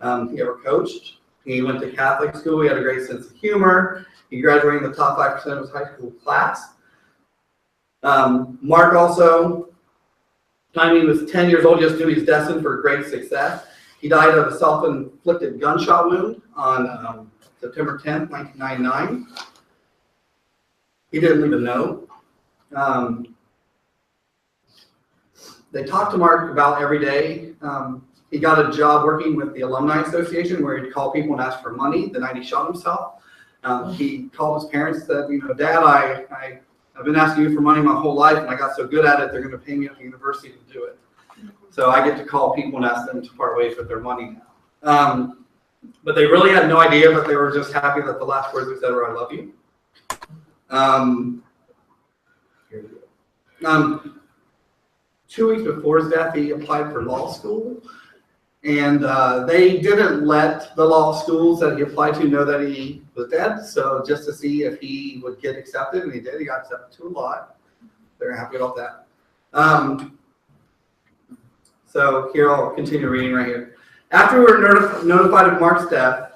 [SPEAKER 2] he ever coached. He went to Catholic school. He had a great sense of humor. He graduated in the top 5% of his high school class. Mark also, time he was 10 years old, just knew he's destined for great success. He died of a self-inflicted gunshot wound on September 10th, 1999. He didn't even know. They talked to Mark about every day. He got a job working with the Alumni Association where he'd call people and ask for money the night he shot himself. He called his parents and said, Dad, I've been asking you for money my whole life and I got so good at it, they're going to pay me at the university to do it. So I get to call people and ask them to part ways with their money now. But they really had no idea, but they were just happy that the last words we said were, I love you. 2 weeks before his death, he applied for law school. And they didn't let the law schools that he applied to know that he was dead. So just to see if he would get accepted, and he did. He got accepted to a lot. They're happy about that. So here, I'll continue reading right here. After we were notified of Mark's death,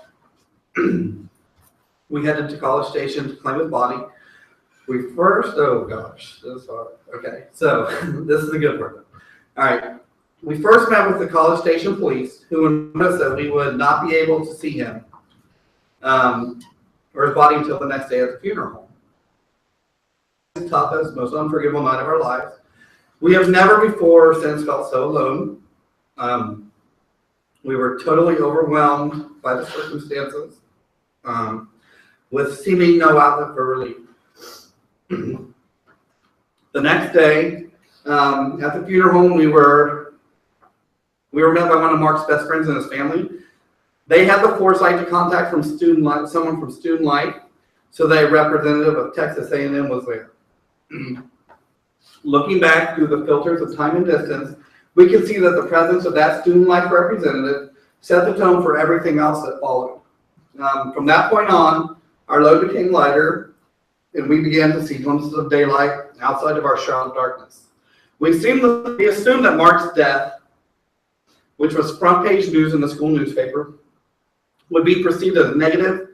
[SPEAKER 2] we headed to College Station to claim his body. We first, oh gosh, this is hard. Okay, so this is a good part. All right. We first met with the College Station police, who informed us that we would not be able to see him or his body until the next day at the funeral home. The toughest, most unforgivable night of our lives. We have never before or since felt so alone. We were totally overwhelmed by the circumstances, with seeming no outlet for relief. The next day, at the funeral home, we were met by one of Mark's best friends and his family. They had the foresight to contact someone from Student Life, so that a representative of Texas A&M was there. Looking back through the filters of time and distance, we can see that the presence of that Student Life representative set the tone for everything else that followed. From that point on, our load became lighter, and we began to see glimpses of daylight outside of our shroud of darkness. We assumed that Mark's death, which was front page news in the school newspaper, would be perceived as a negative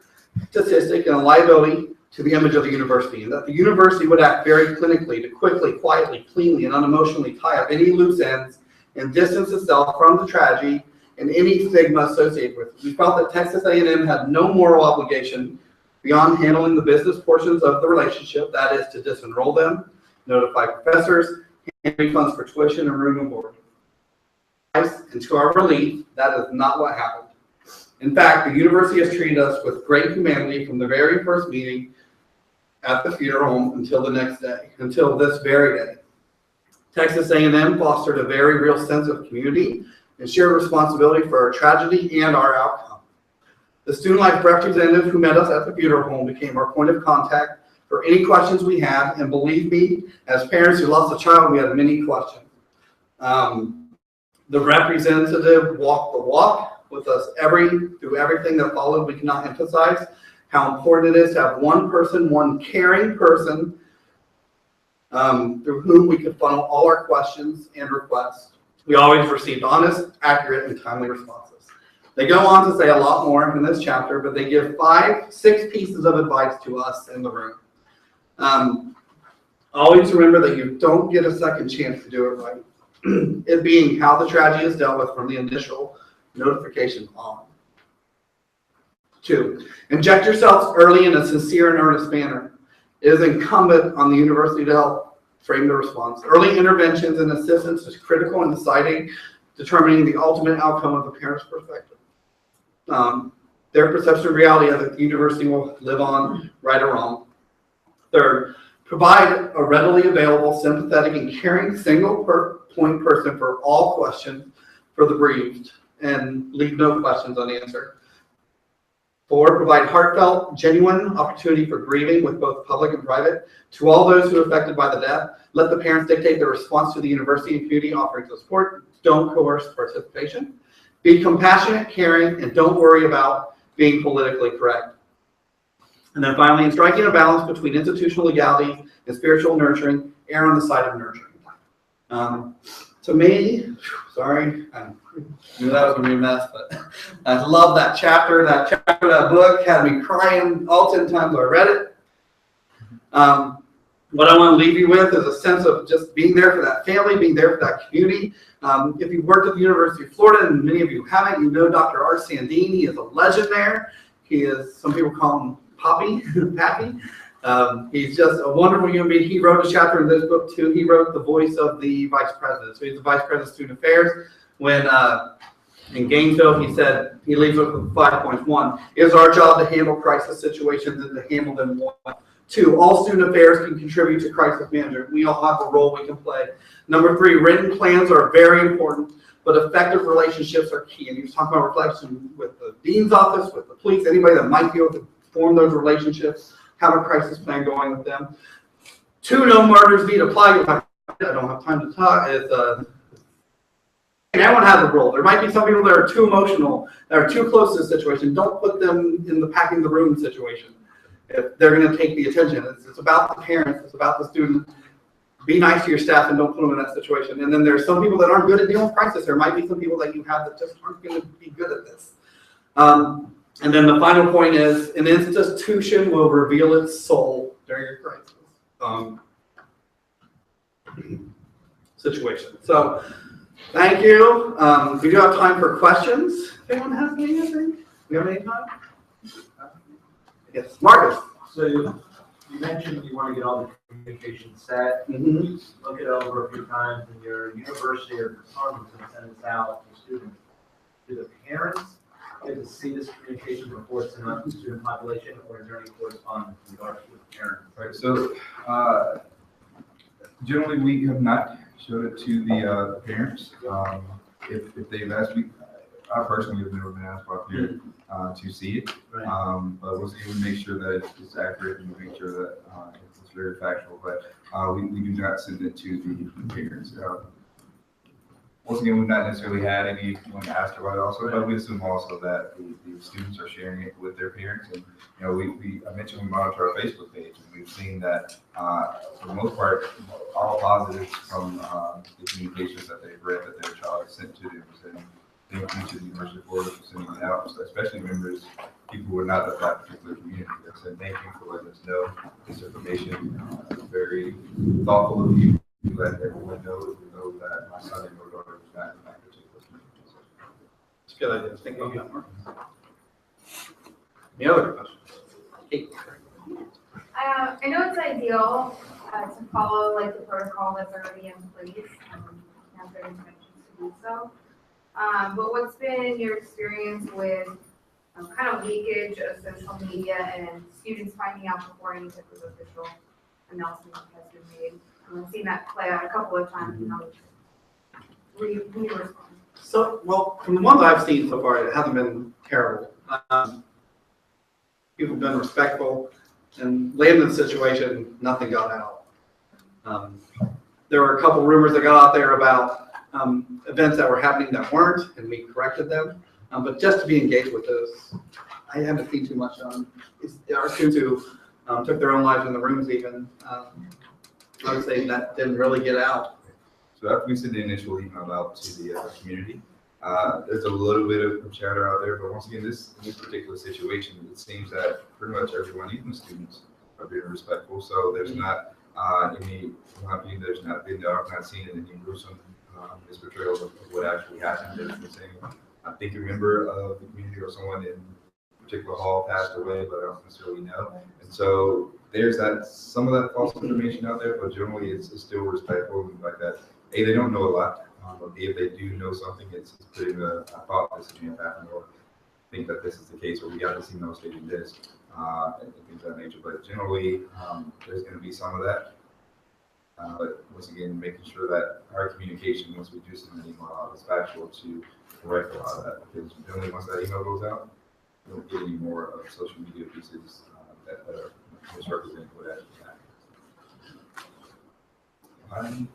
[SPEAKER 2] statistic and a liability to the image of the university, and that the university would act very clinically to quickly, quietly, cleanly, and unemotionally tie up any loose ends and distance itself from the tragedy and any stigma associated with it. We felt that Texas A&M had no moral obligation beyond handling the business portions of the relationship, that is to disenroll them, notify professors, and refunds for tuition and room and board. And to our relief, that is not what happened. In fact, the university has treated us with great humanity from the very first meeting at the funeral home until the next day, until this very day. Texas A&M fostered a very real sense of community and shared responsibility for our tragedy and our outcome. The Student Life representative who met us at the funeral home became our point of contact for any questions we had, and believe me, as parents who lost a child, we had many questions. The representative walked the walk with us through everything that followed. We cannot emphasize how important it is to have one person, one caring person, through whom we could funnel all our questions and requests. We always received honest, accurate, and timely responses. They go on to say a lot more in this chapter, but they give 6 pieces of advice to us in the room. Always remember that you don't get a second chance to do it right. It being how the tragedy is dealt with from the initial notification on. 2, inject yourselves early in a sincere and earnest manner. It is incumbent on the university to help frame the response. Early interventions and assistance is critical in determining the ultimate outcome of the parent's perspective. Their perception of reality as the university will live on, right or wrong. 3rd, provide a readily available, sympathetic, and caring single-point person for all questions for the bereaved, and leave no questions unanswered. 4, provide heartfelt, genuine opportunity for grieving with both public and private. To all those who are affected by the death, let the parents dictate their response to the university and community offering support. Don't coerce participation. Be compassionate, caring, and don't worry about being politically correct. And then finally, in striking a balance between institutional legality and spiritual nurturing, err on the side of nurturing. To me, sorry, I knew that was going to be a mess, but I love that chapter. That chapter, that book had me crying all 10 times I read it. What I want to leave you with is a sense of just being there for that family, being there for that community. If you've worked at the University of Florida, and many of you haven't, you know Dr. Art Sandine. He is a legend there. He is, some people call him Pappy. He's just a wonderful human being. He wrote a chapter in this book too. He wrote the voice of the vice president. So he's the vice president of student affairs. When in Gainesville, he said, he leaves with 5 points. 1, it is our job to handle crisis situations and to handle them well. 2, all student affairs can contribute to crisis management. We all have a role we can play. Number 3, written plans are very important, but effective relationships are key. And he was talking about reflection with the dean's office, with the police, anybody that might be able to form those relationships, have a crisis plan going with them. 2, no murders need apply. I don't have time to talk. Everyone has a role. There might be some people that are too emotional, that are too close to the situation. Don't put them in the packing the room situation. If they're going to take the attention, it's about the parents, it's about the student. Be nice to your staff and don't put them in that situation. And then there's some people that aren't good at dealing with crisis. There might be some people that you have that just aren't going to be good at this. And then the final point is, an institution will reveal its soul during a crisis situation. So, thank you. We do have time for questions. If anyone has anything? We have any time? Yes, Marcus.
[SPEAKER 3] So you mentioned you want to get all the communication set.
[SPEAKER 2] Mm-hmm.
[SPEAKER 3] Look it over a few times, and your university or department can send this out to students. Do the parents get to see this communication before it's sent out to the student population, or is there any correspondence in regards to the parents?
[SPEAKER 1] Right. So generally, we have not showed it to the parents. If they've asked me, I personally have never been asked by a parent to see it.
[SPEAKER 3] Right.
[SPEAKER 1] But we'll see, we make sure that it's accurate and make sure that it's very factual. But we do not send it to the parents. Once again, we've not necessarily had anyone ask about it also, but we assume also that the students are sharing it with their parents. And, you know, I mentioned we monitor our Facebook page, and we've seen that for the most part, all positives from the communications that they've read that their child has sent to them. And thank you to the University of Florida for sending it out, especially members, people who are not of that particular community. They said, thank you for letting us know this information. It's very thoughtful of you to let everyone know that my son and my daughter is not in that particular community.
[SPEAKER 2] It's a good idea. Thank you. Any other questions? Kate.
[SPEAKER 4] I know it's ideal to follow like the protocol that's already in place and have good intentions to do so. But what's been your experience with kind of leakage of social media and students finding out before any type of official announcement has been made? I've seen that play out a couple of times. Will you respond?
[SPEAKER 2] So, well, from the ones I've seen so far, it hasn't been terrible. People have been respectful, and late in the situation, nothing got out. There were a couple rumors that got out there about events that were happening that weren't, and we corrected them. But just to be engaged with those, I haven't seen too much on. Our students who took their own lives in the rooms even, I would say that didn't really get out.
[SPEAKER 1] So after we sent the initial email out to the community, there's a little bit of chatter out there, but once again, in this particular situation, it seems that pretty much everyone, even the students, are being respectful. So there's not any, there's not been, I've not seen any gruesome misportrayals of what actually happened. There's been saying, I think a member of the community or someone in a particular hall passed away, but I don't necessarily know. And so there's that, some of that false information out there, but generally it's still respectful and like that. A, they don't know a lot. But if they do know something, it's putting I thought this may have happened, or think that this is the case, or we got this email stating this, and things of that nature. But generally, there's going to be some of that. But once again, making sure that our communication, once we do send an email out, is factual to correct a lot of that. Because generally, once that email goes out, you don't get any more of social media pieces that are misrepresenting what actually happened.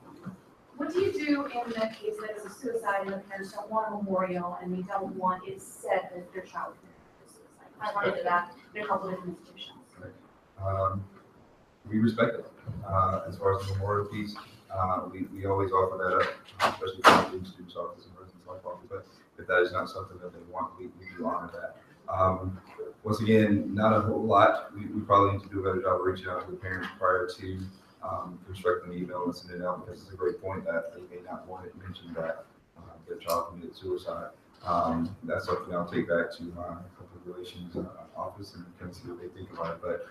[SPEAKER 4] What
[SPEAKER 5] What do you do in the case that it's a suicide and the parents don't want a memorial and they don't want it said that their child committed suicide? I run into that in a couple different institutions.
[SPEAKER 1] We respect it. As far as the memorial piece, we always offer that up, especially for the students' office and residents' office. But if that is not something that they want, we do honor that. Once again, not a whole lot. We probably need to do a better job of reaching out to the parents prior to constructing the email and sending it out, because it's a great point that they may not want it mentioned that their child committed suicide. That's something I'll take back to my public relations office and kind of see what they think about it. But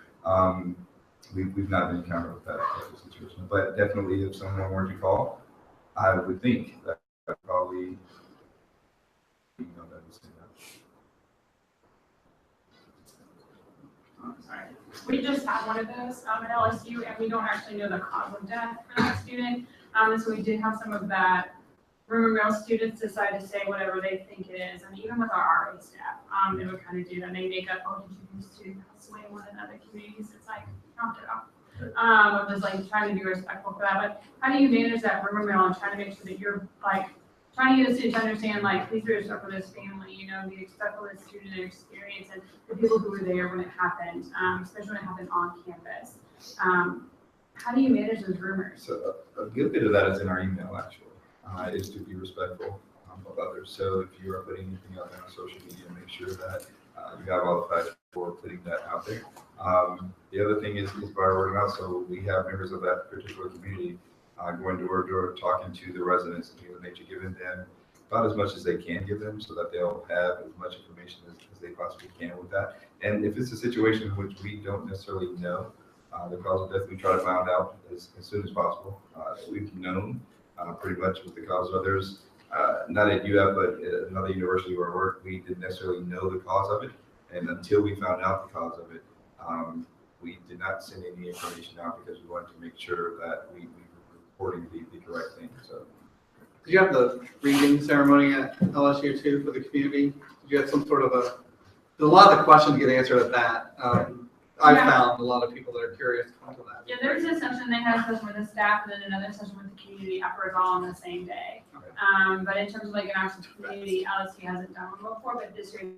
[SPEAKER 1] we've not been encountered with that type of situation. But definitely, if someone were to call, I would think that probably that would say that.
[SPEAKER 6] Sorry. We just had one of those at LSU, and we don't actually know the cause of death for that student. And so we did have some of that rumor mill students decide to say whatever they think it is. And even with our RA staff, they would kind of do that. They make up, oh, did you use student pass away in one of the other communities? It's like, knock it off. I'm just like trying to be respectful for that. But how do you manage that rumor mill and trying to make sure that you're like trying to get a student to understand, like, please be respectful of this family, you know, be respectful of the student experience and the people who were there when it happened, especially when it happened on campus. How do you manage those rumors?
[SPEAKER 1] So a good bit of that is in our email, actually, is to be respectful of others. So if you are putting anything out there on social media, make sure that you have all the facts before putting that out there. The other thing is by word of mouth. So we have members of that particular community going door to door, talking to the residents and things of nature, giving them about as much as they can give them so that they'll have as much information as they possibly can with that. And if it's a situation in which we don't necessarily know the cause of death, we try to find out as soon as possible. We've known pretty much what the cause of others, not at UF, but at another university where I work, we didn't necessarily know the cause of it. And until we found out the cause of it, we did not send any information out because we wanted to make sure that we were reporting the correct thing. So,
[SPEAKER 2] Did you have the reading ceremony at LSU too for the community? Did you have some sort of a lot of the questions get answered at that. I've found a lot of people that are curious to come to that.
[SPEAKER 6] Yeah, there was a session, they had a session with the staff and then another session with the community after it all on the same day.
[SPEAKER 2] Okay.
[SPEAKER 6] But in terms of like an actual community, LSU hasn't done one before, but this year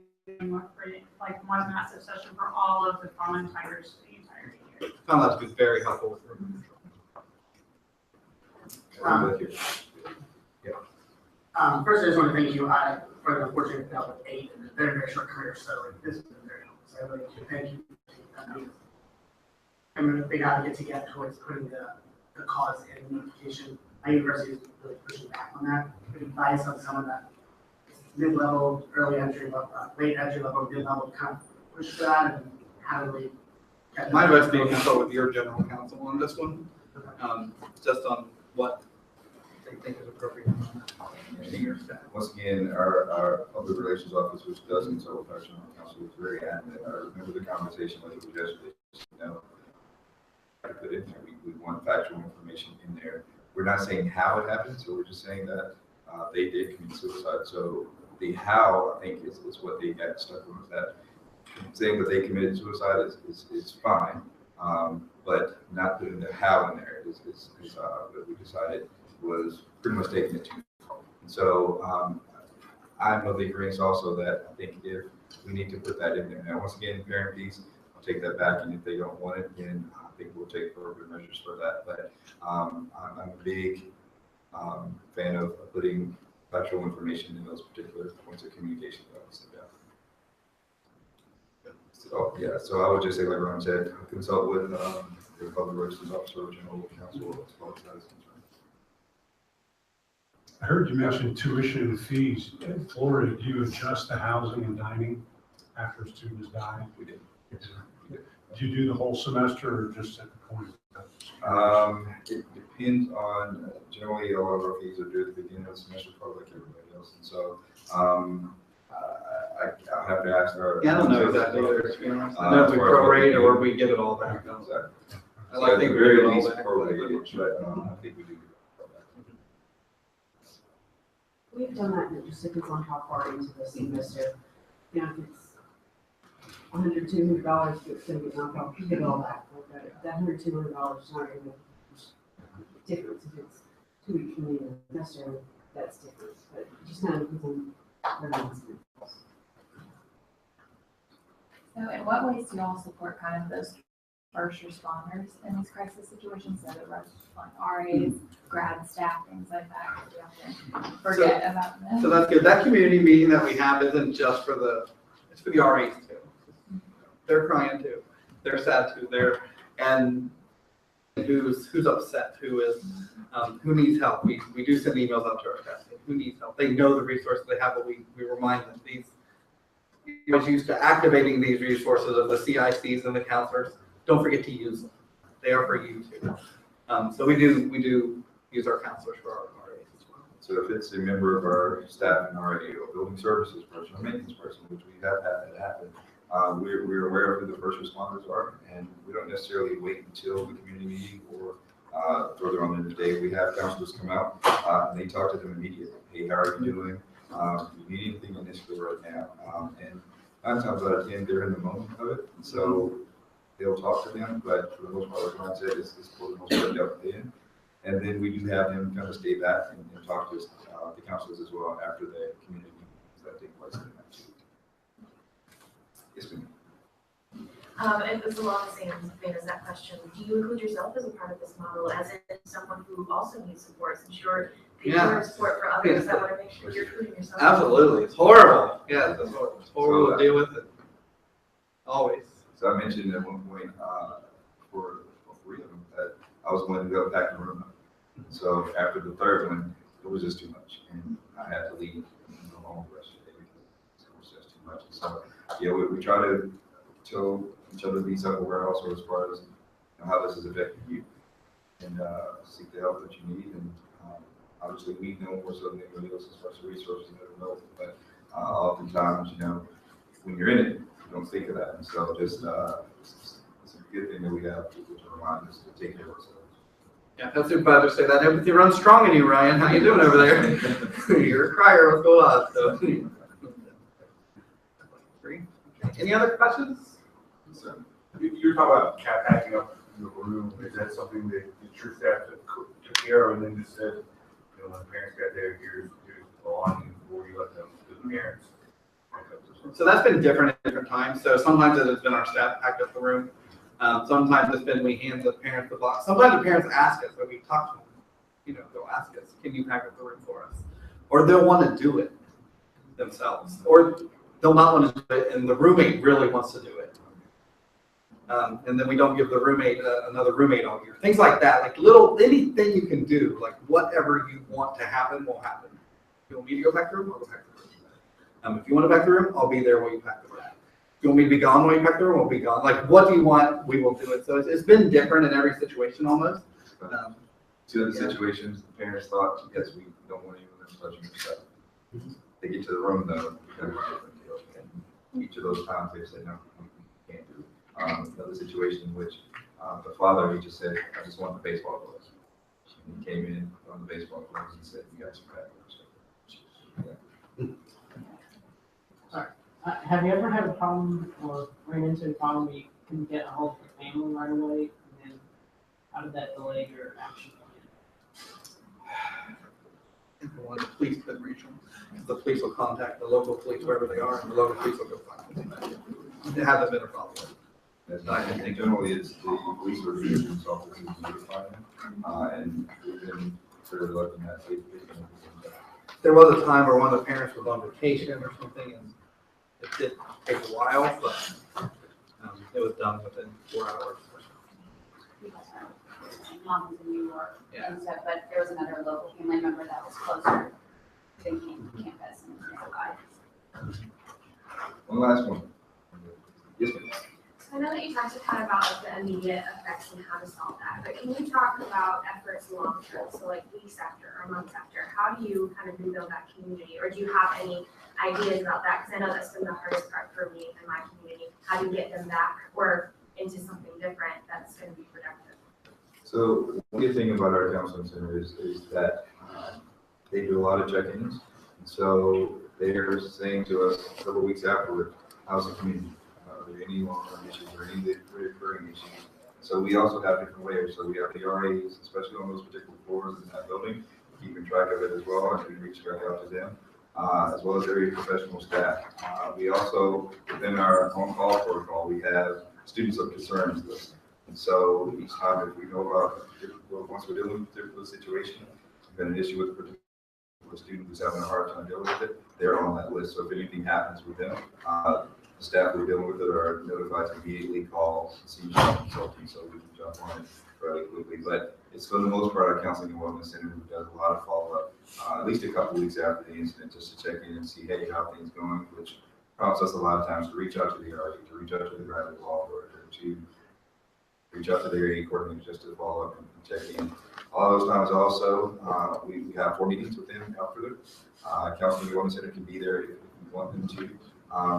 [SPEAKER 6] like one massive session for all of the fallen tigers for the entire year.
[SPEAKER 2] I found that to be very helpful.
[SPEAKER 7] First, I just want to thank you for the opportunity to help with 8 in a very, very short career. So this has been very helpful. So I really do thank you. I'm a big advocate to get towards putting the cause in the notification. My university is really pushing back on that. Advice on someone that is mid-level, early entry level, late entry level, mid-level kind of push for that and how do we get
[SPEAKER 2] My advice being consult with your general counsel on this one, just on what they think is appropriate.
[SPEAKER 1] once again, our public relations office, which does consult with our general counsel, is very adamant. I remember the conversation like it was yesterday. You know, I put in there, we want factual information in there. We're not saying how it happened, so we're just saying that they did commit suicide. So the how, I think, is what they got stuck with that. Saying that they committed suicide is fine, but not putting the how in there is what we decided was pretty much taking it too far. And so I'm of the agreement also that I think if we need to put that in there. Now, once again, parent piece, I'll take that back, and if they don't want it, then I think we'll take further measures for that. But I'm a big fan of putting factual information in those particular points of communication that we send out. So yeah, so I would just say, like Ron said, consult with the public relations officer or general counsel as far as that is concerned.
[SPEAKER 8] I heard you mention tuition fees. In Florida, do you adjust the housing and dining after students die?
[SPEAKER 1] We did.
[SPEAKER 8] Do you do the whole semester or just at the point?
[SPEAKER 1] It depends on, generally a lot of our fees are due at the beginning of the semester, probably like everybody else. And so I'll have to ask our.
[SPEAKER 2] Yeah, I don't know exactly either, to be honest. I know if we prorate or we get it all back.
[SPEAKER 1] Exactly.
[SPEAKER 2] I think we
[SPEAKER 1] very
[SPEAKER 2] get it all
[SPEAKER 1] least
[SPEAKER 2] back.
[SPEAKER 1] prorated, but I think we do.
[SPEAKER 9] We've done that, and it just depends on how far into the semester. You know, if it's $100, $200, it's gonna get knocked off, you get it all back. That $100, $200 is not gonna make a difference. If it's 2-week community necessarily, that's different, but it just kind of depends on their needs.
[SPEAKER 10] So in what ways do you all support kind of those first responders in these crisis situations, so the like RAs, grad staff, things like that? Do you have to forget about them?
[SPEAKER 2] So that's good. That community meeting that we have isn't just for it's for the RAs too. They're crying too. They're sad too. And who's upset, who needs help. We do send emails out to our staff, who needs help. They know the resources they have, but we remind them was used to activating these resources of the CICs and the counselors. Don't forget to use them. They are for you too. So we do use our counselors for our RAs as well.
[SPEAKER 1] So if it's a member of our staff in RA or building services person or maintenance person, which we have had that happen, we're aware of who the first responders are, and we don't necessarily wait until the community meeting or further on in the day. We have counselors come out and they talk to them immediately. Hey, how are you doing? Do you need anything initially right now? And 9 times out of 10, they're in the moment of it, and so they'll talk to them. But for the most part, like Ron said, it's for the most part dealt in. And then we do have them kind of stay back and talk to the counselors as well after the community meetings that take place in that week. Yes, ma'am.
[SPEAKER 5] And it's along the same vein as that question. Do you include yourself as a part of this model, as in someone who also needs support, since you're being support for others that want to make sure you're including yourself?
[SPEAKER 2] Absolutely. It's horrible. Yeah, it's horrible to deal with it. Always.
[SPEAKER 1] So I mentioned at one point for 3 of them that I was going to go pack the room up. So after the 3rd one, it was just too much, and I had to leave and go home the rest of the day because it was just too much. So yeah, we try to tell each other these self-aware also as far as how this is affecting you, and seek the help that you need. And obviously, we know more so than anybody else as far as the resources and everything else. But oftentimes, when you're in it, you don't think of that. And so just it's a good thing that we have people to remind us to take care of ourselves.
[SPEAKER 2] Yeah, health supervisor say that empathy runs strong in you, Ryan. How you doing over there? You're a crier. What's going on? So. Any other questions?
[SPEAKER 11] So, you're talking about packing up the room. Is that something that the true staff took care of, and then just said, when the parents got there, here's the belongings before you let them to the parents?
[SPEAKER 2] So that's been different at different times. So sometimes it has been our staff packed up the room. Sometimes it's been we hand the parents the box. Sometimes the parents ask us, when we talk to them, they'll ask us, can you pack up the room for us? Or they'll want to do it themselves. Or they'll not want to do it, and the roommate really wants to do it. And then we don't give the roommate another roommate all year. Things like that, like anything you can do, like whatever you want to happen will happen. If you want me to go pack the room, I'll go pack the room. If you want to pack the room, I'll be there while you pack the room. If you want me to be gone while you pack the room, I'll be gone. Like, what do you want? We will do it. So it's been different in every situation almost.
[SPEAKER 1] Two other situations, the parents thought, yes, we don't want anyone that's touching your stuff. They get to the room though, because it's a different deal. And each of those times they said, no, we can't do it. Another situation in which the father, he just said, I just want the baseball gloves. And he came in on the baseball gloves and said, you got some bad gloves.
[SPEAKER 12] Have you ever had a problem or ran into a problem where you couldn't get a hold of the family right away? And then how did that delay your action plan?
[SPEAKER 2] The police couldn't reach them. The police will contact the local police wherever they are, and the local police will go find them. It hasn't been a problem.
[SPEAKER 1] I think generally it's the police or the insurance office who notify them, and we've been fairly lucky in that.
[SPEAKER 2] There was a time where one of the parents was on vacation or something, and it did take a while, but it was done within 4 hours.
[SPEAKER 13] Mom was in New York,
[SPEAKER 2] Yeah.
[SPEAKER 13] and so, but there was another local family member that was closer than campus and nearby.
[SPEAKER 1] One last one. Yes, ma'am.
[SPEAKER 4] So I know that you talked kind of about like the immediate effects and how to solve that, but can you talk about efforts long term? So like weeks after or months after, how do you kind of rebuild that community? Or do you have any ideas about that? Because I know that's been the hardest part for me and my community. How do you get them back or into something different that's going to be productive?
[SPEAKER 1] So one good thing about our counseling center is that they do a lot of check-ins. And so they're saying to us a couple weeks afterward, how's the community? Are there any long-term issues or any recurring issues? So we also have different layers. So we have the RAs, especially on those particular floors in that building, keeping track of it as well, and we reach back out to them, as well as area professional staff. We also, within our on-call protocol, we have students of concerns list. And so each time if we know about, once we're dealing with a particular situation, been an issue with a particular student who's having a hard time dealing with it, they're on that list. So if anything happens with them, the staff we're dealing with it are notified to immediately call senior consulting so we can jump on it fairly quickly. But it's for the most part our counseling and wellness center who does a lot of follow-up, at least a couple weeks after the incident, just to check in and see, hey, how things going, which prompts us a lot of times to reach out to the RA, to reach out to the graduate law or to reach out to the area coordinator just to follow up and check in. All those times also, we have 4 meetings with them after. Counseling and wellness center can be there if we want them to.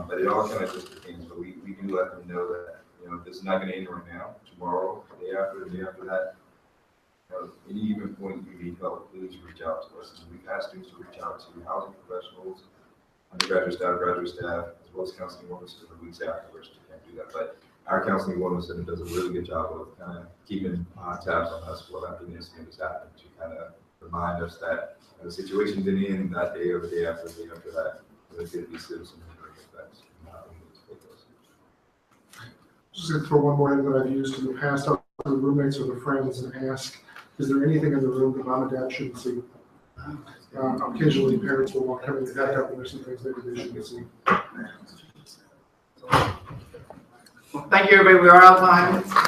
[SPEAKER 1] But it all kind of just depends. But we do let them know that, this is not going to end right now. Tomorrow, the day after that, any given point you need help, please reach out to us. And we've asked students to reach out to housing professionals, undergraduate staff, graduate staff, as well as counseling and wellness center weeks afterwards. You can't do that. But our counseling and wellness center does a really good job of kind of keeping tabs on us while after the incident has happened to kind of remind us that the situation didn't end that day or the day after that. There could be citizen effects. We need to take those.
[SPEAKER 14] Just going to throw one more in that I've used in the past, out to the roommates or the friends and ask, is there anything in the room that mom and dad shouldn't see? Occasionally parents will walk coming back up and there's some things maybe they shouldn't see.
[SPEAKER 2] Well, thank you, everybody. We are out of time.